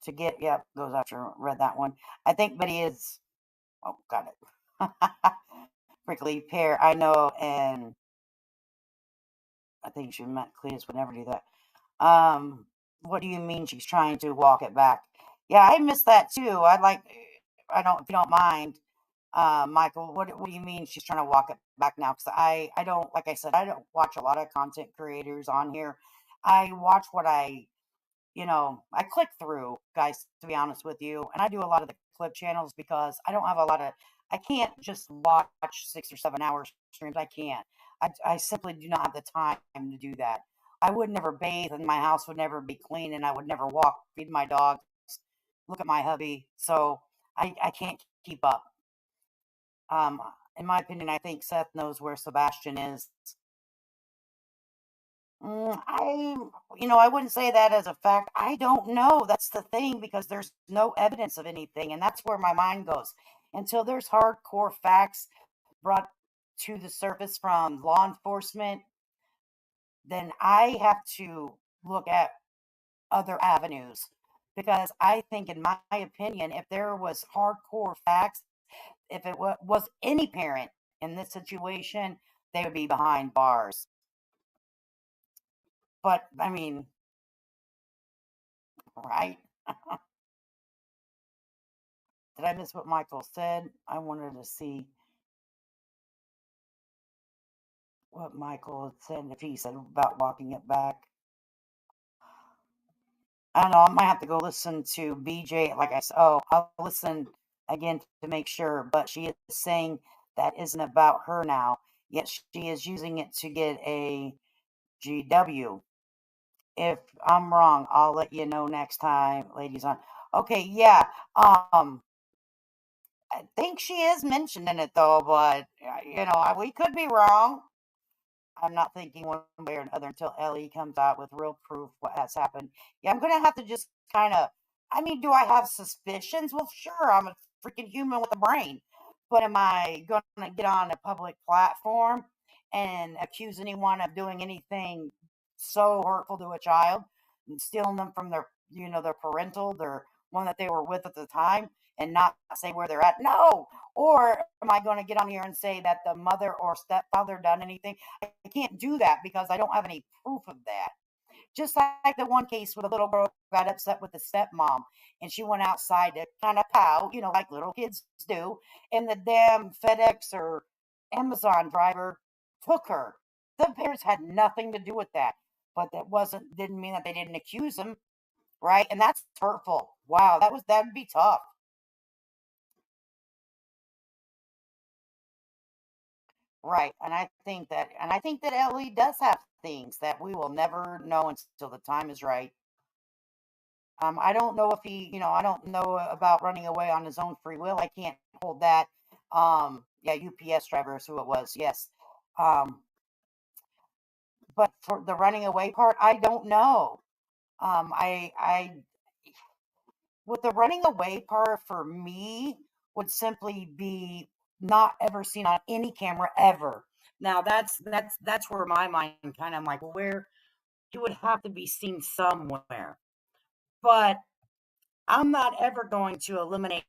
to get. Yep, goes after. Read that one. I think Betty is. Oh, got it. Prickly pear. I know, and I think she meant Cletus would never do that. What do you mean she's trying to walk it back? Yeah, I missed that too. I don't, if you don't mind, Michael, what do you mean she's trying to walk it back now? Because I don't, like I said, I don't watch a lot of content creators on here. I watch what I click through, guys, to be honest with you. And I do a lot of the clip channels because I don't have a lot of, I can't just watch 6 or 7 hour streams. I can't. I simply do not have the time to do that. I would never bathe and my house would never be clean and I would never walk, feed my dogs, look at my hubby. So I can't keep up. Um, in my opinion, I think Seth knows where Sebastian is. I wouldn't say that as a fact. I don't know. That's the thing because there's no evidence of anything, and that's where my mind goes. Until there's hardcore facts brought to the surface from law enforcement, then I have to look at other avenues because I think, in my opinion, if there was hardcore facts, if it was any parent in this situation, they would be behind bars. But I mean, right? Did I miss what Michael said? I wanted to see what Michael had said, if he said about walking it back. I don't know. I might have to go listen to BJ. Like I said, I'll listen again to make sure. But she is saying that isn't about her now. Yet she is using it to get a GW. If I'm wrong, I'll let you know next time, ladies on. Okay, yeah. I think she is mentioning it though, but we could be wrong. I'm not thinking one way or another until Ellie comes out with real proof what has happened. Yeah, I'm gonna have to just kind of. I mean, do I have suspicions? Well, sure, I'm a freaking human with a brain, but am I gonna get on a public platform and accuse anyone of doing anything so hurtful to a child and stealing them from their parental, their one that they were with at the time, and not say where they're at? No. Or am I going to get on here and say that the mother or stepfather done anything? I can't do that because I don't have any proof of that. Just like the one case where the little girl got upset with the stepmom and she went outside to kind of pout, like little kids do, and the damn FedEx or Amazon driver took her. The parents had nothing to do with that, but didn't mean that they didn't accuse him, right? And that's hurtful. Wow, that'd be tough. Right. And I think that Ellie does have things that we will never know until the time is right. I don't know if I don't know about running away on his own free will. I can't hold that. Yeah, UPS driver is who it was. Yes. Um, but for the running away part, I don't know. I with the running away part for me would simply be not ever seen on any camera ever. Now that's where my mind kind of like, well, where he would have to be seen somewhere. But I'm not ever going to eliminate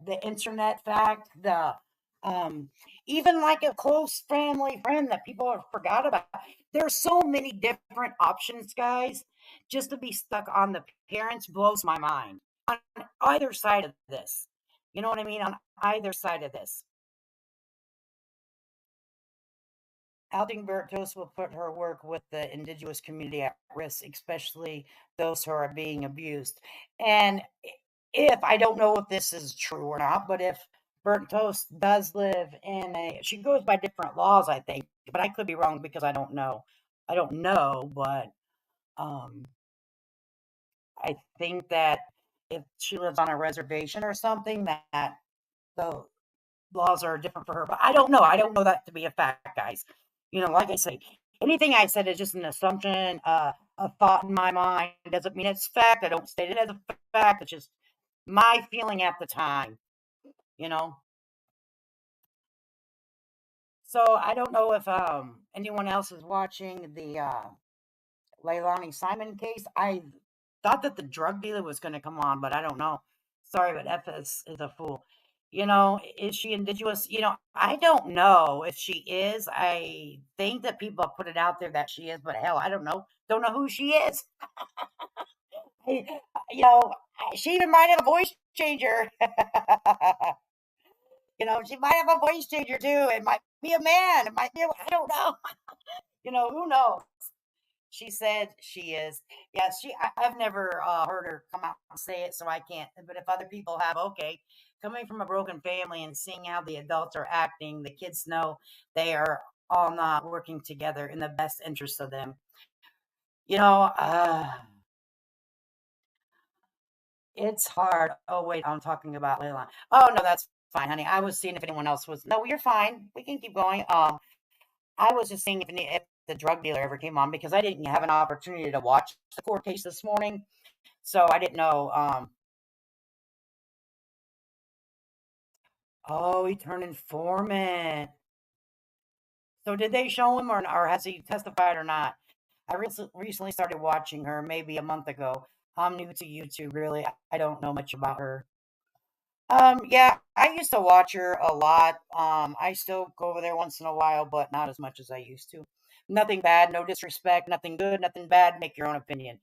the internet fact, the um even like a close family friend that people have forgot about. There's so many different options, guys. Just to be stuck on the parents blows my mind. On either side of this. You know what I mean? On either side of this. Outing Bertos will put her work with the indigenous community at risk, especially those who are being abused. And if I don't know if this is true or not, but if Burnt Toast does live she goes by different laws, I think, but I could be wrong because I don't know. I don't know, but um, I think that if she lives on a reservation or something, that the laws are different for her. But I don't know. I don't know that to be a fact, guys. Like I say, anything I said is just an assumption, a thought in my mind. Doesn't mean it's fact. I don't state it as a fact. It's just my feeling at the time, you know. So I don't know if anyone else is watching the Leilani Simon case. I thought that the drug dealer was going to come on, but I don't know. Sorry, but F is a fool. Is she indigenous? I don't know if she is. I think that people have put it out there that she is, but hell, I don't know. Don't know who she is. I- you know, she even might have a voice changer. She might have a voice changer too. It might be a man. It might be, I don't know. Who knows? She said she is. Yeah, I've never heard her come out and say it, so I can't. But if other people have, okay. Coming from a broken family and seeing how the adults are acting, the kids know they are all not working together in the best interest of them. You know, uh, it's hard. Oh, wait, I'm talking about Layla. Oh, no, that's fine, honey. I was seeing if anyone else was. No, you're fine. We can keep going. I was just seeing if the drug dealer ever came on, because I didn't have an opportunity to watch the court case this morning. So I didn't know. Oh, he turned informant. So did they show him, or has he testified or not? I recently started watching her maybe a month ago. I'm new to YouTube, really. I don't know much about her. Yeah, I used to watch her a lot. I still go over there once in a while, but not as much as I used to. Nothing bad, no disrespect, nothing good, nothing bad. Make your own opinion.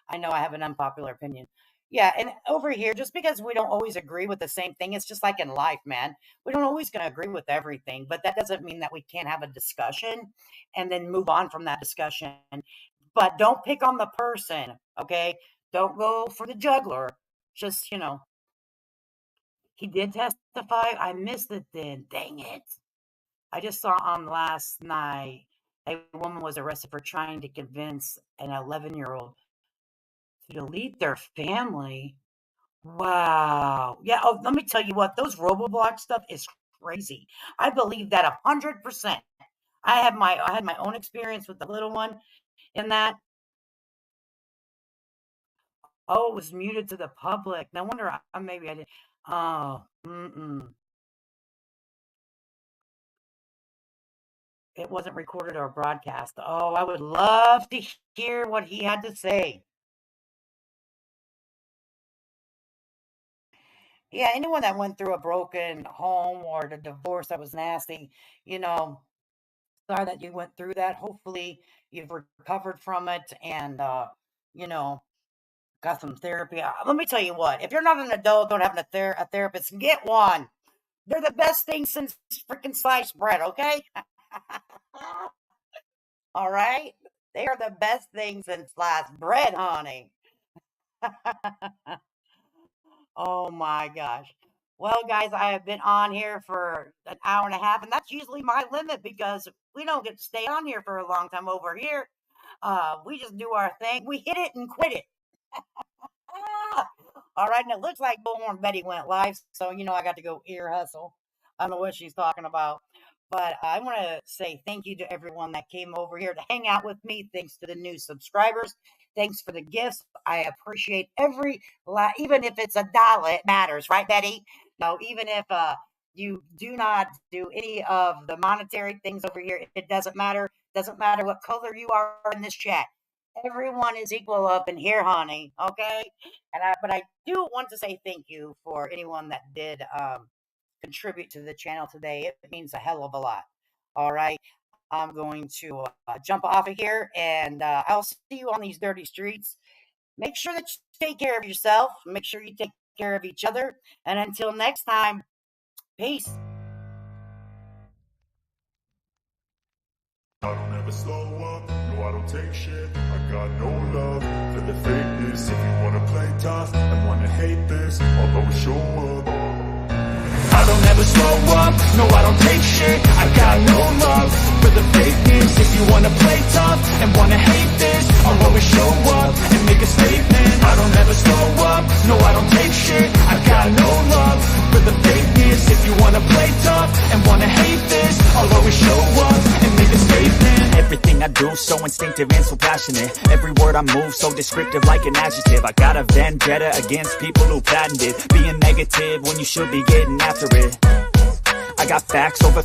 I know I have an unpopular opinion. Yeah, and over here, just because we don't always agree with the same thing, it's just like in life, man. We don't always going to agree with everything, but that doesn't mean that we can't have a discussion and then move on from that discussion. But don't pick on the person, okay? Don't go for the juggler. Just, he did testify. I missed it then. Dang it. I just saw on last night a woman was arrested for trying to convince an 11-year-old to delete their family. Wow. Yeah. Oh, let me tell you what, those Roblox stuff is crazy. I believe that 100%. I had my own experience with the little one in that. Oh, it was muted to the public. No wonder maybe I did. Oh, It wasn't recorded or broadcast. Oh, I would love to hear what he had to say. Yeah, anyone that went through a broken home or the divorce that was nasty, sorry that you went through that. Hopefully you've recovered from it and, got some therapy. Let me tell you what, if you're not an adult, don't have a therapist, get one. They're the best thing since freaking sliced bread, okay? All right? They are the best thing since sliced bread, honey. Oh my gosh. Well, guys, I have been on here for an hour and a half, and that's usually my limit because we don't get to stay on here for a long time over here. We just do our thing. We hit it and quit it. All right, and it looks like Bullhorn Betty went live, so I got to go ear hustle. I don't know what she's talking about. But I want to say thank you to everyone that came over here to hang out with me. Thanks to the new subscribers. Thanks for the gifts. I appreciate even if it's $1, it matters, right, Betty? No, even if you do not do any of the monetary things over here, it doesn't matter. Doesn't matter what color you are in this chat. Everyone is equal up in here, honey. Okay? But I do want to say thank you for anyone that did contribute to the channel today. It means a hell of a lot. All right. I'm going to jump off of here, and I'll see you on these dirty streets. Make sure that you take care of yourself. Make sure you take care of each other. And until next time, peace. I don't ever slow up, no I don't take shit. I got no love for the fakeness. If you wanna play tough and wanna hate this, I'll always show up. I don't ever slow up, no I don't take shit. I got no love for the fakeness. If you wanna play tough and wanna hate this, I'll always show up and make a statement. I don't ever slow up, no I don't take shit. I got no love for the fakeness. If you wanna play tough and wanna hate this, I'll always show up and make a statement. Everything I do so instinctive and so passionate. Every word I move so descriptive like an adjective. I got a vendetta against people who patented being negative when you should be getting after it. I got facts over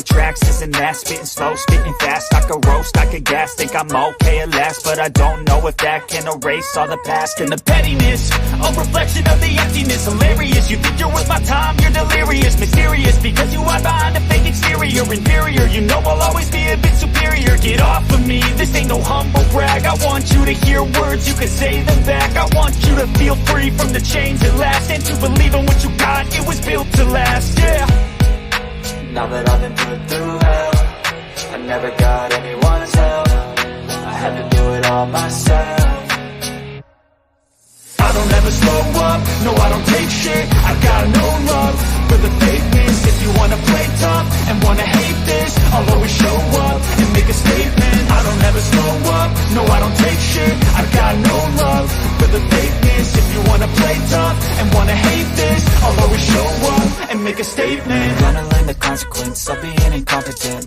tracks, this and that, spitting slow, spitting fast. I could roast, I could gas, think I'm okay at last, but I don't know if that can erase all the past and the pettiness. A reflection of the emptiness, hilarious. You think you're worth my time, you're delirious, mysterious, because you hide behind a fake exterior, inferior. You know I'll always be a bit superior. Get off of me, this ain't no humble brag. I want you to hear words, you can say them back. I want you to feel free from the chains at last, and to believe in what you got, it was built to last, yeah. Now that I've been put through hell, I never got anyone's help. I had to do it all myself. I don't ever slow up, no I don't take shit. I got no love for the fakeness. If you wanna play tough and wanna hate this, I'll always show up and make a statement. I don't ever slow up, no I don't take shit. I got no love for the fakeness. If you wanna play tough and wanna hate this, I'll always show up and make a statement. Gonna learn the consequence of being incompetent.